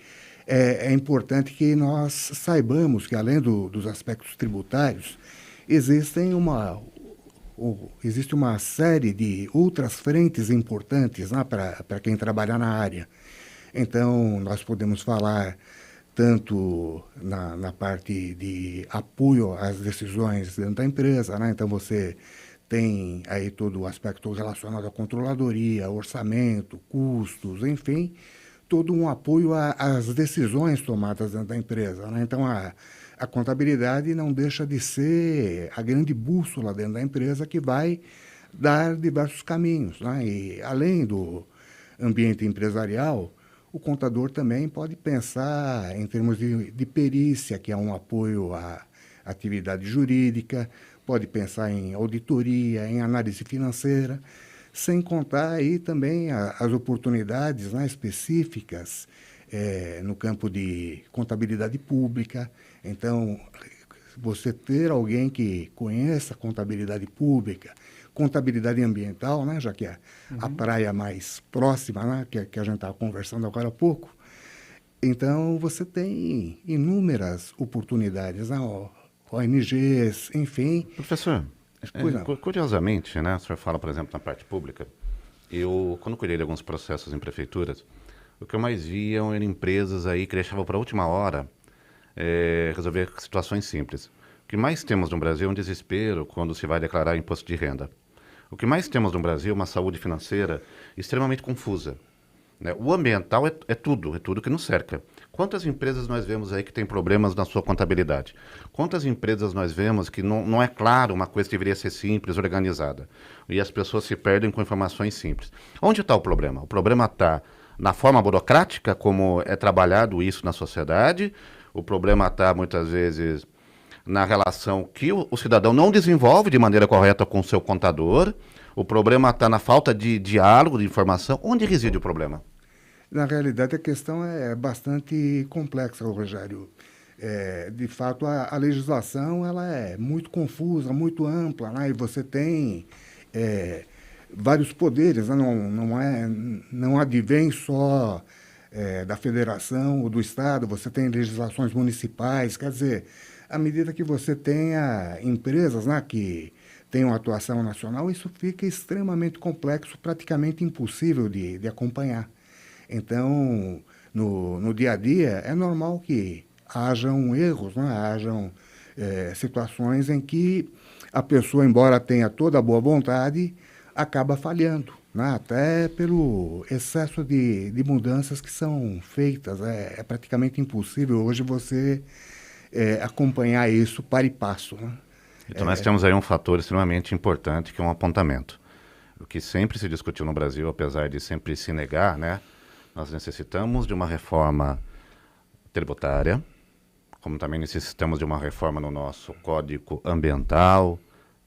é importante que nós saibamos que, além dos aspectos tributários, existe uma série de outras frentes importantes, né, para quem trabalha na área. Então, nós podemos falar tanto na parte de apoio às decisões dentro da empresa, né? Então, você tem aí todo o aspecto relacionado à controladoria, orçamento, custos, enfim, todo um apoio às decisões tomadas dentro da empresa, né? Então, a contabilidade não deixa de ser a grande bússola dentro da empresa que vai dar diversos caminhos, né? E, além do ambiente empresarial, o contador também pode pensar em termos de perícia, que é um apoio à atividade jurídica, pode pensar em auditoria, em análise financeira, sem contar aí também as oportunidades, né, específicas no campo de contabilidade pública. Então, você ter alguém que conheça contabilidade pública, contabilidade ambiental, né, já que é a praia mais próxima, né, que a gente estava conversando agora há pouco, então você tem inúmeras oportunidades, né, ONGs, enfim. Professor, curiosamente, né, o senhor fala, por exemplo, na parte pública, eu, quando cuidei de alguns processos em prefeituras, o que eu mais via eram empresas aí que deixavam para a última hora resolver situações simples. O que mais temos no Brasil é um desespero quando se vai declarar imposto de renda. O que mais temos no Brasil é uma saúde financeira extremamente confusa. né? O ambiental é tudo que nos cerca. Quantas empresas nós vemos aí que tem problemas na sua contabilidade? Quantas empresas nós vemos que não é claro uma coisa que deveria ser simples, organizada? E as pessoas se perdem com informações simples. Onde está o problema? O problema está na forma burocrática, como é trabalhado isso na sociedade. O problema está, muitas vezes, na relação que o cidadão não desenvolve de maneira correta com o seu contador. O problema está na falta de diálogo, de informação. Onde reside o problema? Na realidade, a questão é bastante complexa, Rogério. De fato, a legislação ela é muito confusa, muito ampla, né? E você tem vários poderes, né? Não advém só da federação ou do Estado, você tem legislações municipais, quer dizer, à medida que você tenha empresas, né, que tenham atuação nacional, isso fica extremamente complexo, praticamente impossível de acompanhar. Então, no dia a dia, é normal que hajam erros, né? Hajam situações em que a pessoa, embora tenha toda a boa vontade, acaba falhando, né? Até pelo excesso de mudanças que são feitas. É praticamente impossível hoje você acompanhar isso para e passo, né? Então, nós temos aí um fator extremamente importante, que é um apontamento. O que sempre se discutiu no Brasil, apesar de sempre se negar, né? Nós necessitamos de uma reforma tributária, como também necessitamos de uma reforma no nosso Código Ambiental,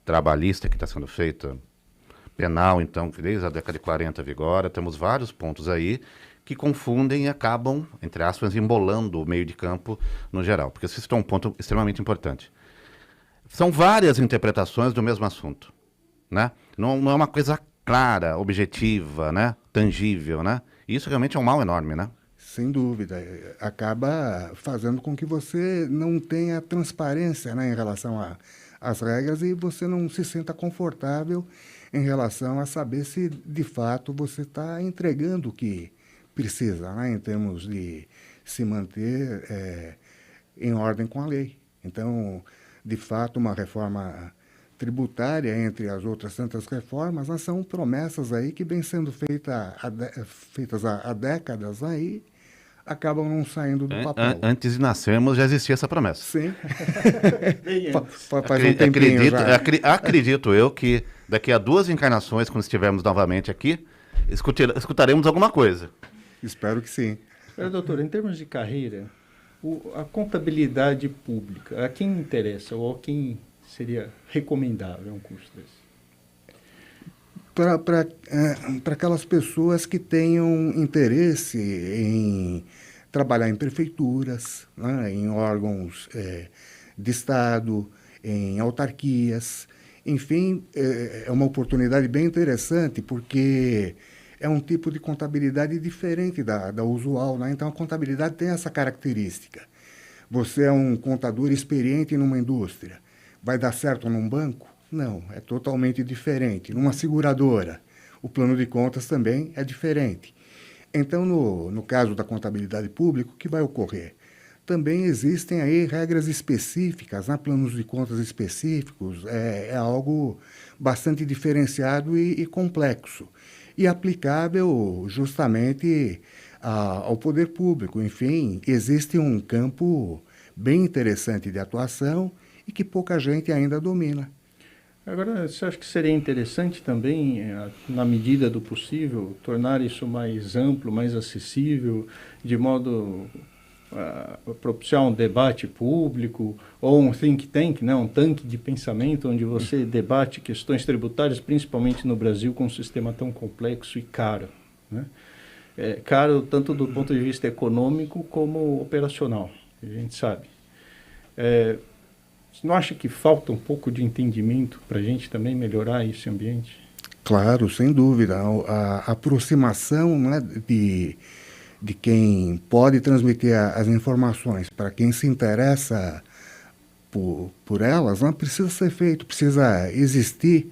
trabalhista que está sendo feita, penal, então, que desde a década de 40 vigora. Temos vários pontos aí que confundem e acabam, entre aspas, embolando o meio de campo no geral. Porque você citou um ponto extremamente importante. São várias interpretações do mesmo assunto, né? Não é uma coisa clara, objetiva, né? Tangível, né? Isso realmente é um mal enorme, né? Sem dúvida. Acaba fazendo com que você não tenha transparência, né, em relação às regras e você não se sinta confortável em relação a saber se, de fato, você está entregando o que precisa, né, em termos de se manter em ordem com a lei. Então, de fato, uma reforma tributária, entre as outras tantas reformas, são promessas aí que vêm sendo feitas há décadas aí, acabam não saindo do papel. Antes de nascermos já existia essa promessa. Sim. Faz um tempinho já. Acredito eu que daqui a 2 encarnações, quando estivermos novamente aqui, escutaremos alguma coisa. Espero que sim. Doutor, em termos de carreira, a contabilidade pública, a quem interessa ou a quem seria recomendável um curso desse? Para aquelas pessoas que tenham interesse em trabalhar em prefeituras, né, em órgãos de Estado, em autarquias. Enfim, é uma oportunidade bem interessante, porque é um tipo de contabilidade diferente da usual, né? Então, a contabilidade tem essa característica. Você é um contador experiente numa indústria. Vai dar certo num banco? Não, é totalmente diferente. Numa seguradora, o plano de contas também é diferente. Então, no caso da contabilidade pública, o que vai ocorrer? Também existem aí regras específicas, né? Planos de contas específicos, é algo bastante diferenciado e complexo. E aplicável justamente ao poder público. Enfim, existe um campo bem interessante de atuação e que pouca gente ainda domina. Agora, você acha que seria interessante também, na medida do possível, tornar isso mais amplo, mais acessível, de modo a propiciar um debate público, ou um think tank, né, um tanque de pensamento, onde você debate questões tributárias, principalmente no Brasil, com um sistema tão complexo e caro, né? Caro tanto do ponto de vista econômico como operacional, a gente sabe. Você não acha que falta um pouco de entendimento para a gente também melhorar esse ambiente? Claro, sem dúvida. A aproximação, né, de quem pode transmitir as informações para quem se interessa por elas, né, precisa ser feito, precisa existir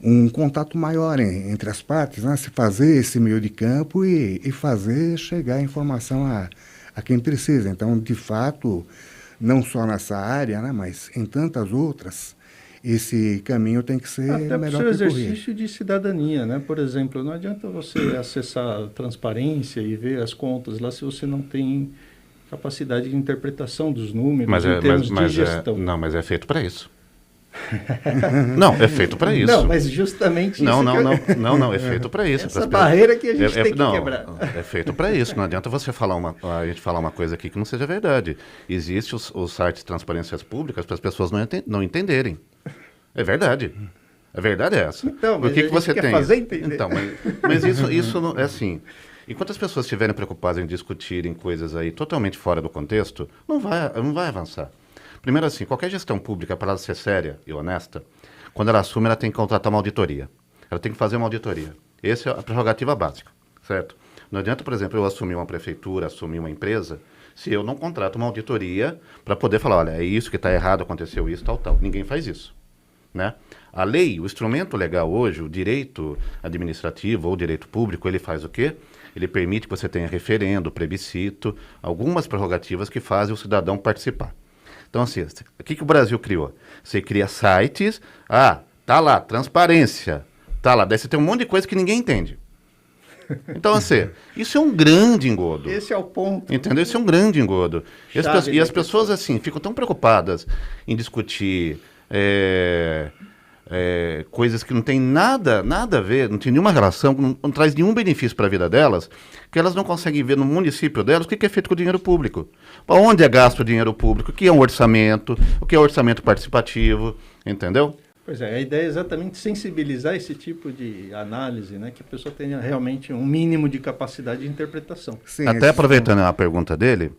um contato maior entre as partes, né, se fazer esse meio de campo e fazer chegar a informação a quem precisa. Então, de fato, não só nessa área, né, mas em tantas outras, esse caminho tem que ser Até para o melhor seu percorrido. exercício de cidadania, né? Por exemplo, não adianta você acessar a transparência e ver as contas lá se você não tem capacidade de interpretação dos números em termos de gestão. Não, mas é feito para isso. Não, é feito para isso. Não, mas justamente Não, isso não, é feito para isso. essa barreira que a gente tem que não, quebrar. É feito para isso. Não adianta você a gente falar uma coisa aqui que não seja verdade. Existem os sites de transparências públicas para as pessoas não entenderem. É verdade. A verdade é essa. Então, Por mas que a que gente você quer tem fazer isso? entender. Então, mas isso não, é assim. Enquanto as pessoas estiverem preocupadas em discutirem coisas aí totalmente fora do contexto, não vai avançar. Primeiro assim, qualquer gestão pública, para ela ser séria e honesta, quando ela assume, ela tem que contratar uma auditoria. Ela tem que fazer uma auditoria. Essa é a prerrogativa básica, certo? Não adianta, por exemplo, eu assumir uma prefeitura, assumir uma empresa, se eu não contrato uma auditoria para poder falar, olha, é isso que está errado, aconteceu isso, tal. Ninguém faz isso, né? A lei, o instrumento legal hoje, o direito administrativo ou o direito público, ele faz o quê? Ele permite que você tenha referendo, plebiscito, algumas prerrogativas que fazem o cidadão participar. Então, assim, o que o Brasil criou? Você cria sites, tá lá, transparência, tá lá, daí você tem um monte de coisa que ninguém entende. Então, assim, isso é um grande engodo. Esse é o ponto. Entendeu? Isso é um grande engodo. E as pessoas, questão. assim, ficam tão preocupadas em discutir coisas que não tem nada a ver, não tem nenhuma relação, não traz nenhum benefício para a vida delas, que elas não conseguem ver no município delas o que é feito com o dinheiro público. Onde é gasto o dinheiro público, o que é um orçamento, o que é orçamento participativo, entendeu? Pois é, a ideia é exatamente sensibilizar esse tipo de análise, né? Que a pessoa tenha realmente um mínimo de capacidade de interpretação. Sim, Até aproveitando a pergunta dele,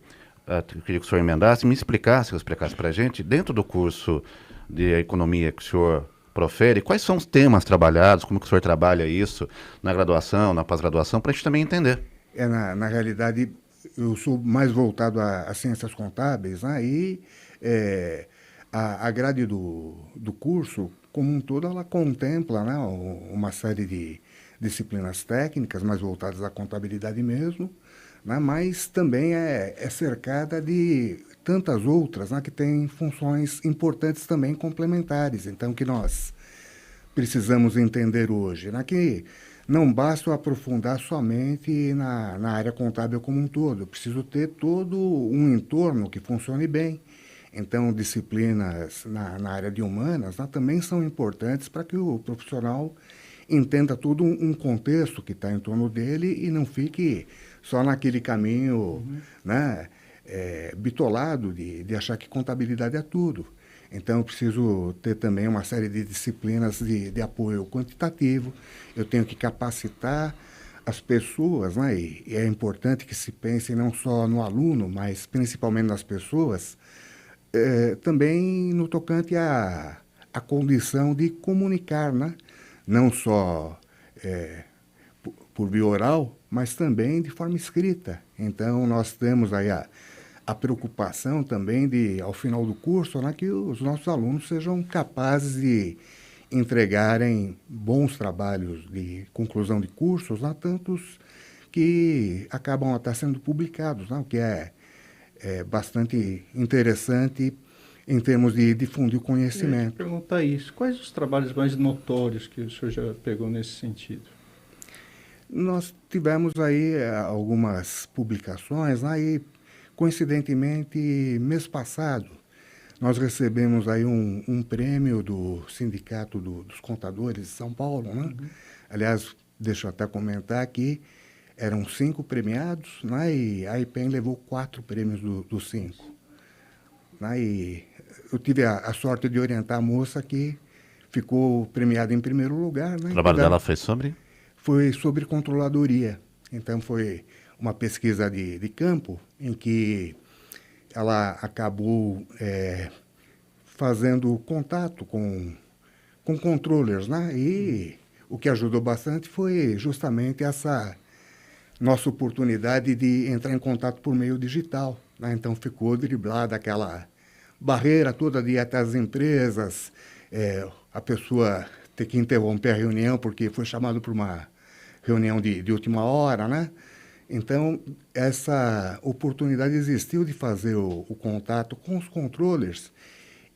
eu queria que o senhor emendasse, me explicasse para a gente, dentro do curso de economia que o senhor profere, quais são os temas trabalhados, como que o senhor trabalha isso na graduação, na pós-graduação, para a gente também entender. Na realidade, eu sou mais voltado a ciências contábeis, né? E a grade do curso, como um todo, ela contempla, né, uma série de disciplinas técnicas mais voltadas à contabilidade mesmo, né, mas também é cercada de tantas outras, né, que têm funções importantes também complementares. Então, que nós precisamos entender hoje, né, que não basta eu aprofundar somente na área contábil como um todo. Eu preciso ter todo um entorno que funcione bem. Então, disciplinas na área de humanas, né, também são importantes para que o profissional entenda todo um contexto que está em torno dele e não fique só naquele caminho, né, bitolado de achar que contabilidade é tudo. Então, eu preciso ter também uma série de disciplinas de apoio quantitativo. Eu tenho que capacitar as pessoas, né, e é importante que se pense não só no aluno, mas principalmente nas pessoas, também no tocante à condição de comunicar, né? Não só por via oral, mas também de forma escrita. Então, nós temos aí a preocupação também de, ao final do curso, né, que os nossos alunos sejam capazes de entregarem bons trabalhos de conclusão de cursos, né, tantos que acabam até sendo publicados, né, o que é bastante interessante em termos de difundir o Eu ia conhecimento. te perguntar isso. Quais os trabalhos mais notórios que o senhor já pegou nesse sentido? Nós tivemos aí algumas publicações, né, e coincidentemente, mês passado, nós recebemos aí um prêmio do Sindicato dos Contadores de São Paulo, né? Aliás, deixa eu até comentar aqui, eram 5 premiados, né, e a IPEM levou 4 prêmios dos 5. Né, e eu tive a sorte de orientar a moça que ficou premiada em primeiro lugar. Né, O trabalho dela foi sobre? Foi sobre controladoria. Então, foi uma pesquisa de campo em que ela acabou fazendo contato com controllers, né? E o que ajudou bastante foi justamente essa nossa oportunidade de entrar em contato por meio digital, né? Então, ficou driblada aquela barreira toda de ir até as empresas, a pessoa ter que interromper a reunião porque foi chamado para uma reunião de última hora, né? Então, essa oportunidade existiu de fazer o contato com os controllers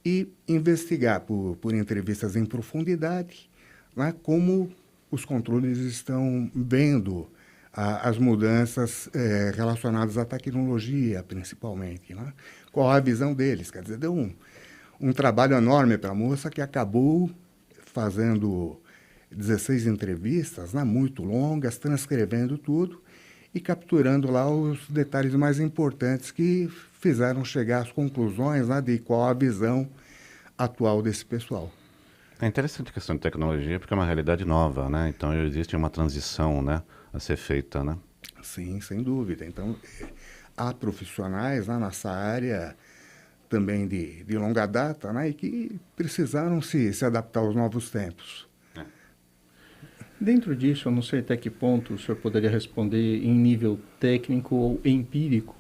e investigar por entrevistas em profundidade, né, como os controles estão vendo as mudanças relacionadas à tecnologia, principalmente, né? Qual a visão deles? Quer dizer, deu um trabalho enorme para a moça que acabou fazendo 16 entrevistas, né, muito longas, transcrevendo tudo e capturando lá os detalhes mais importantes que fizeram chegar às conclusões, né, de qual a visão atual desse pessoal. É interessante a questão de tecnologia, porque é uma realidade nova, né? Então existe uma transição, né, a ser feita, né? Sim, sem dúvida. Então, há profissionais lá nessa área também de longa data, né, e que precisaram se adaptar aos novos tempos. Dentro disso, eu não sei até que ponto o senhor poderia responder em nível técnico ou empírico,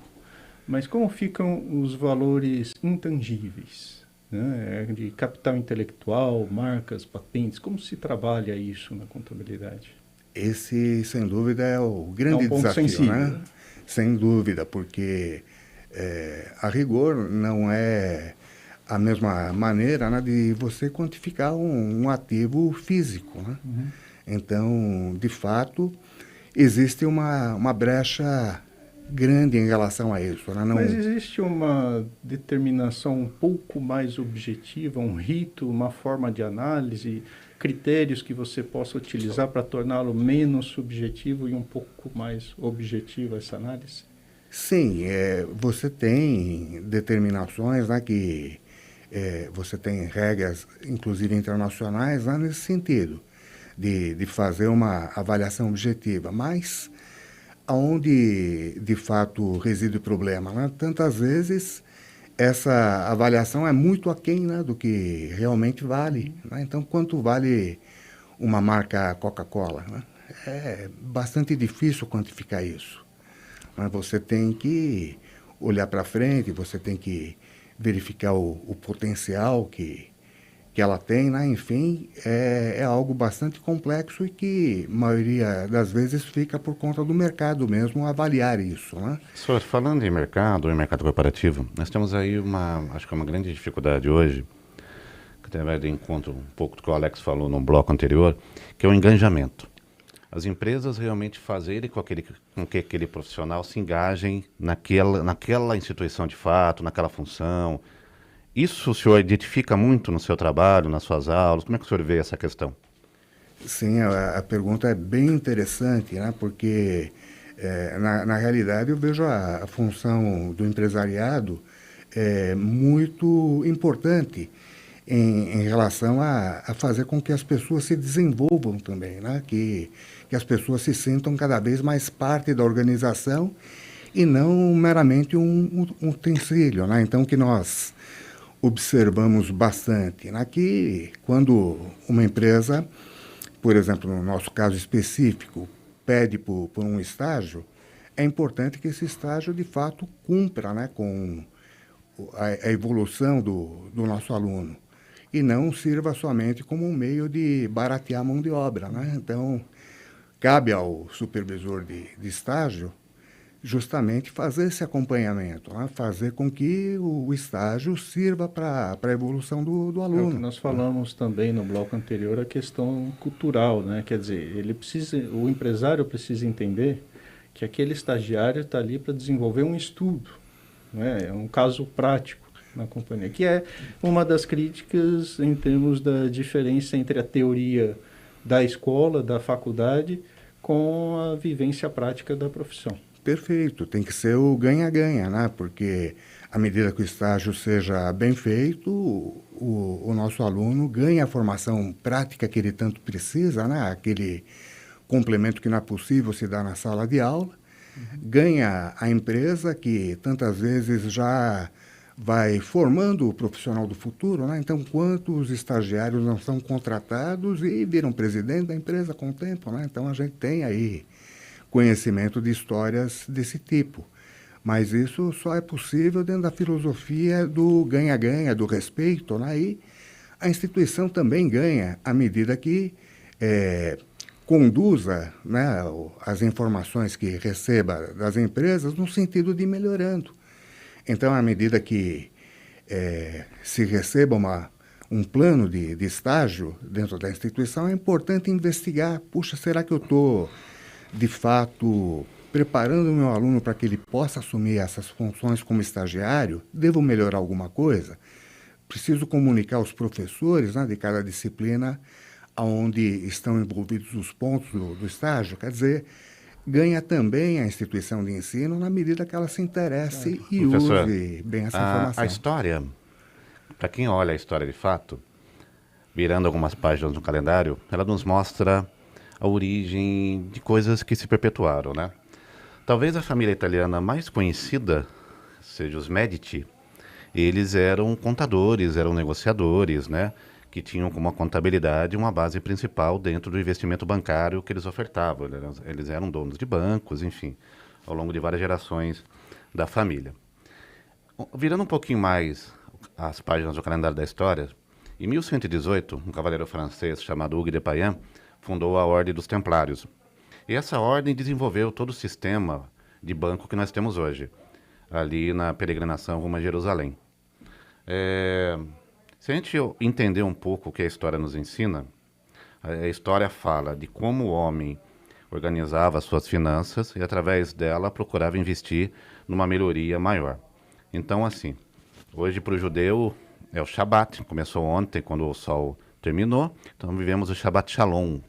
mas como ficam os valores intangíveis, né, de capital intelectual, marcas, patentes, como se trabalha isso na contabilidade? Esse, sem dúvida, é o grande ponto desafio, sensível, né? né? Sem dúvida, porque a rigor não é a mesma maneira, né, de você quantificar um ativo físico, né? Uhum. Então, de fato, existe uma brecha grande em relação a isso, né? Não... Mas existe uma determinação um pouco mais objetiva, um rito, uma forma de análise, critérios que você possa utilizar para torná-lo menos subjetivo e um pouco mais objetivo essa análise? Sim, você tem determinações, né, que você tem regras, inclusive internacionais, né, nesse sentido, de fazer uma avaliação objetiva, mas aonde de fato reside o problema, né? Tantas vezes essa avaliação é muito aquém, né, do que realmente vale, né? Então, quanto vale uma marca Coca-Cola, né? É bastante difícil quantificar isso. Mas você tem que olhar para frente, você tem que verificar o potencial que ela tem, né? Enfim, é algo bastante complexo e que, a maioria das vezes, fica por conta do mercado mesmo avaliar isso, né? Senhor, falando em mercado corporativo, nós temos aí acho que é uma grande dificuldade hoje, que tem a ver de encontro um pouco do que o Alex falou no bloco anterior, que é o engajamento. As empresas realmente fazerem com que aquele profissional se engajem naquela instituição de fato, naquela função. Isso o senhor identifica muito no seu trabalho, nas suas aulas? Como é que o senhor vê essa questão? Sim, a pergunta é bem interessante, né? Porque, na realidade, eu vejo a função do empresariado muito importante em relação a fazer com que as pessoas se desenvolvam também, né? Que as pessoas se sintam cada vez mais parte da organização e não meramente um utensílio, né? Então, que nós observamos bastante, né, que quando uma empresa, por exemplo, no nosso caso específico, pede por um estágio, é importante que esse estágio, de fato, cumpra, né, com a evolução do nosso aluno e não sirva somente como um meio de baratear a mão de obra, né? Então, cabe ao supervisor de estágio justamente fazer esse acompanhamento, né? Fazer com que o estágio sirva para a evolução do aluno. É o que nós falamos também no bloco anterior, a questão cultural, né? Quer dizer, o empresário precisa entender que aquele estagiário está ali para desenvolver um estudo, né? É um caso prático na companhia, que é uma das críticas em termos da diferença entre a teoria da escola, da faculdade, com a vivência prática da profissão. Perfeito, tem que ser o ganha-ganha, né? Porque à medida que o estágio seja bem feito, o nosso aluno ganha a formação prática que ele tanto precisa, né? Aquele complemento que não é possível se dar na sala de aula, ganha a empresa que tantas vezes já vai formando o profissional do futuro, né? Então, quantos estagiários não são contratados e viram presidente da empresa com o tempo, né? Então, a gente tem aí conhecimento de histórias desse tipo. Mas isso só é possível dentro da filosofia do ganha-ganha, do respeito, né? E a instituição também ganha à medida que conduza, né, as informações que receba das empresas no sentido de ir melhorando. Então, à medida que se receba um plano de estágio dentro da instituição, é importante investigar. Puxa, será que eu estou, de fato, preparando o meu aluno para que ele possa assumir essas funções como estagiário? Devo melhorar alguma coisa? Preciso comunicar aos professores, né, de cada disciplina onde estão envolvidos os pontos do estágio. Quer dizer, ganha também a instituição de ensino na medida que ela se interesse e Professor, use bem essa a informação. história, para quem olha a história de fato, virando algumas páginas no calendário, ela nos mostra a origem de coisas que se perpetuaram, né? Talvez a família italiana mais conhecida seja os Medici. Eles eram contadores, eram negociadores, né? Que tinham como a contabilidade uma base principal dentro do investimento bancário que eles ofertavam. Eles eram donos de bancos, enfim, ao longo de várias gerações da família. Virando um pouquinho mais as páginas do calendário da história, em 1118, um cavaleiro francês chamado Hugues de Payens fundou a Ordem dos Templários. E essa ordem desenvolveu todo o sistema de banco que nós temos hoje, ali na peregrinação rumo a Jerusalém. Se a gente entender um pouco o que a história nos ensina, a história fala de como o homem organizava as suas finanças e, através dela, procurava investir numa melhoria maior. Então, assim, hoje para o judeu é o Shabat, começou ontem, quando o sol terminou, então vivemos o Shabat Shalom.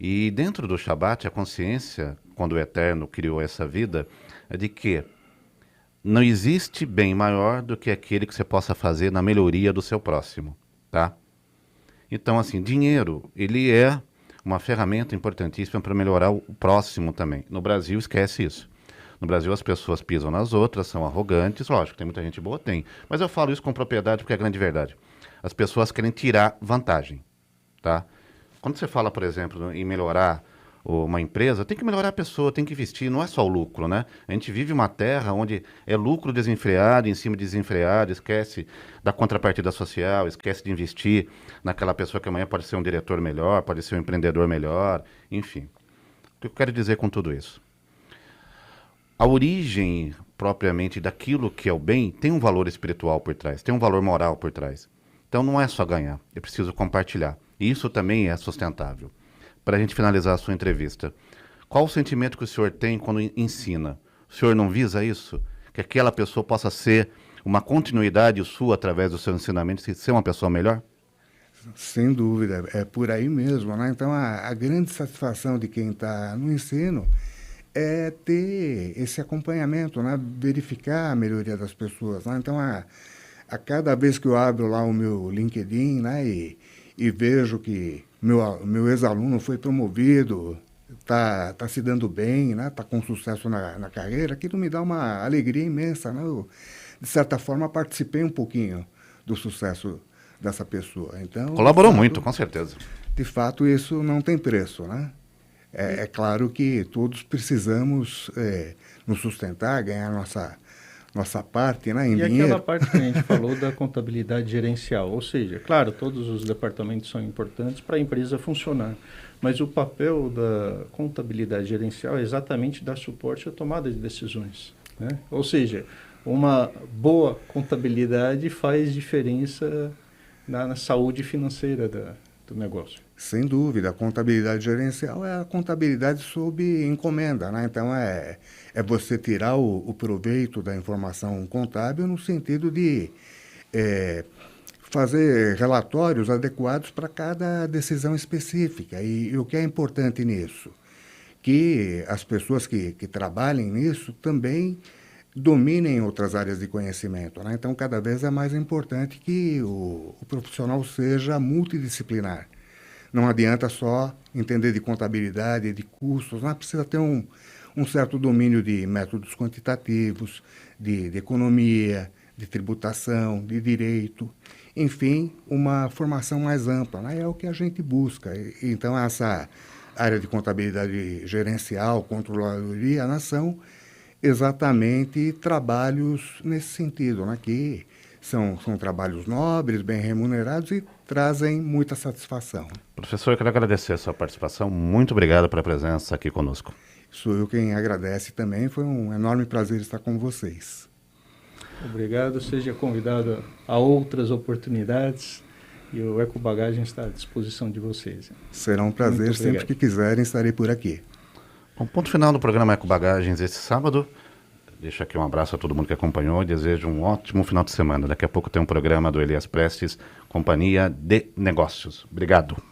E dentro do Shabat, a consciência, quando o Eterno criou essa vida, é de que não existe bem maior do que aquele que você possa fazer na melhoria do seu próximo, tá? Então, assim, dinheiro, ele é uma ferramenta importantíssima para melhorar o próximo também. No Brasil, esquece isso. No Brasil, as pessoas pisam nas outras, são arrogantes. Lógico, tem muita gente boa, tem. Mas eu falo isso com propriedade porque é a grande verdade. As pessoas querem tirar vantagem, tá? Quando você fala, por exemplo, em melhorar uma empresa, tem que melhorar a pessoa, tem que investir, não é só o lucro, né? A gente vive uma terra onde é lucro desenfreado, em cima de desenfreado, esquece da contrapartida social, esquece de investir naquela pessoa que amanhã pode ser um diretor melhor, pode ser um empreendedor melhor, enfim. O que eu quero dizer com tudo isso? A origem, propriamente, daquilo que é o bem, tem um valor espiritual por trás, tem um valor moral por trás. Então não é só ganhar, é preciso compartilhar. E isso também é sustentável. Para a gente finalizar a sua entrevista, qual o sentimento que o senhor tem quando ensina? O senhor não visa isso? Que aquela pessoa possa ser uma continuidade sua através do seu ensinamento e ser uma pessoa melhor? Sem dúvida, é por aí mesmo, né? Então, a grande satisfação de quem está no ensino é ter esse acompanhamento, né? Verificar a melhoria das pessoas, né? Então, a cada vez que eu abro lá o meu LinkedIn, né? E vejo que meu ex-aluno foi promovido, tá se dando bem, né? Tá com sucesso na carreira, aquilo me dá uma alegria imensa, né? Eu, de certa forma, participei um pouquinho do sucesso dessa pessoa. Então, colaborou muito, com certeza. De fato, isso não tem preço, né? É claro que todos precisamos nos sustentar, ganhar nossa parte, né, em dinheiro. E aquela parte que a gente falou da contabilidade gerencial, ou seja, claro, todos os departamentos são importantes para a empresa funcionar, mas o papel da contabilidade gerencial é exatamente dar suporte à tomada de decisões, né? Ou seja, uma boa contabilidade faz diferença na saúde financeira do negócio. Sem dúvida, a contabilidade gerencial é a contabilidade sob encomenda, né? Então, é você tirar o proveito da informação contábil no sentido de fazer relatórios adequados para cada decisão específica. E o que é importante nisso? Que as pessoas que trabalhem nisso também dominem outras áreas de conhecimento, né? Então, cada vez é mais importante que o profissional seja multidisciplinar. Não adianta só entender de contabilidade, de custos, né? Precisa ter um certo domínio de métodos quantitativos, de economia, de tributação, de direito, enfim, uma formação mais ampla, né? É o que a gente busca. Então, essa área de contabilidade gerencial, controladoria, né, são exatamente trabalhos nesse sentido, né? Que são trabalhos nobres, bem remunerados e trazem muita satisfação. Professor, eu quero agradecer a sua participação. Muito obrigado pela presença aqui conosco. Sou eu quem agradece também. Foi um enorme prazer estar com vocês. Obrigado, seja convidado a outras oportunidades e o Ecobagagem está à disposição de vocês. Será um prazer, sempre que quiserem estarei por aqui. Bom, ponto final do programa Ecobagagens esse sábado. Deixo aqui um abraço a todo mundo que acompanhou e desejo um ótimo final de semana. Daqui a pouco tem um programa do Elias Prestes, Companhia de Negócios. Obrigado.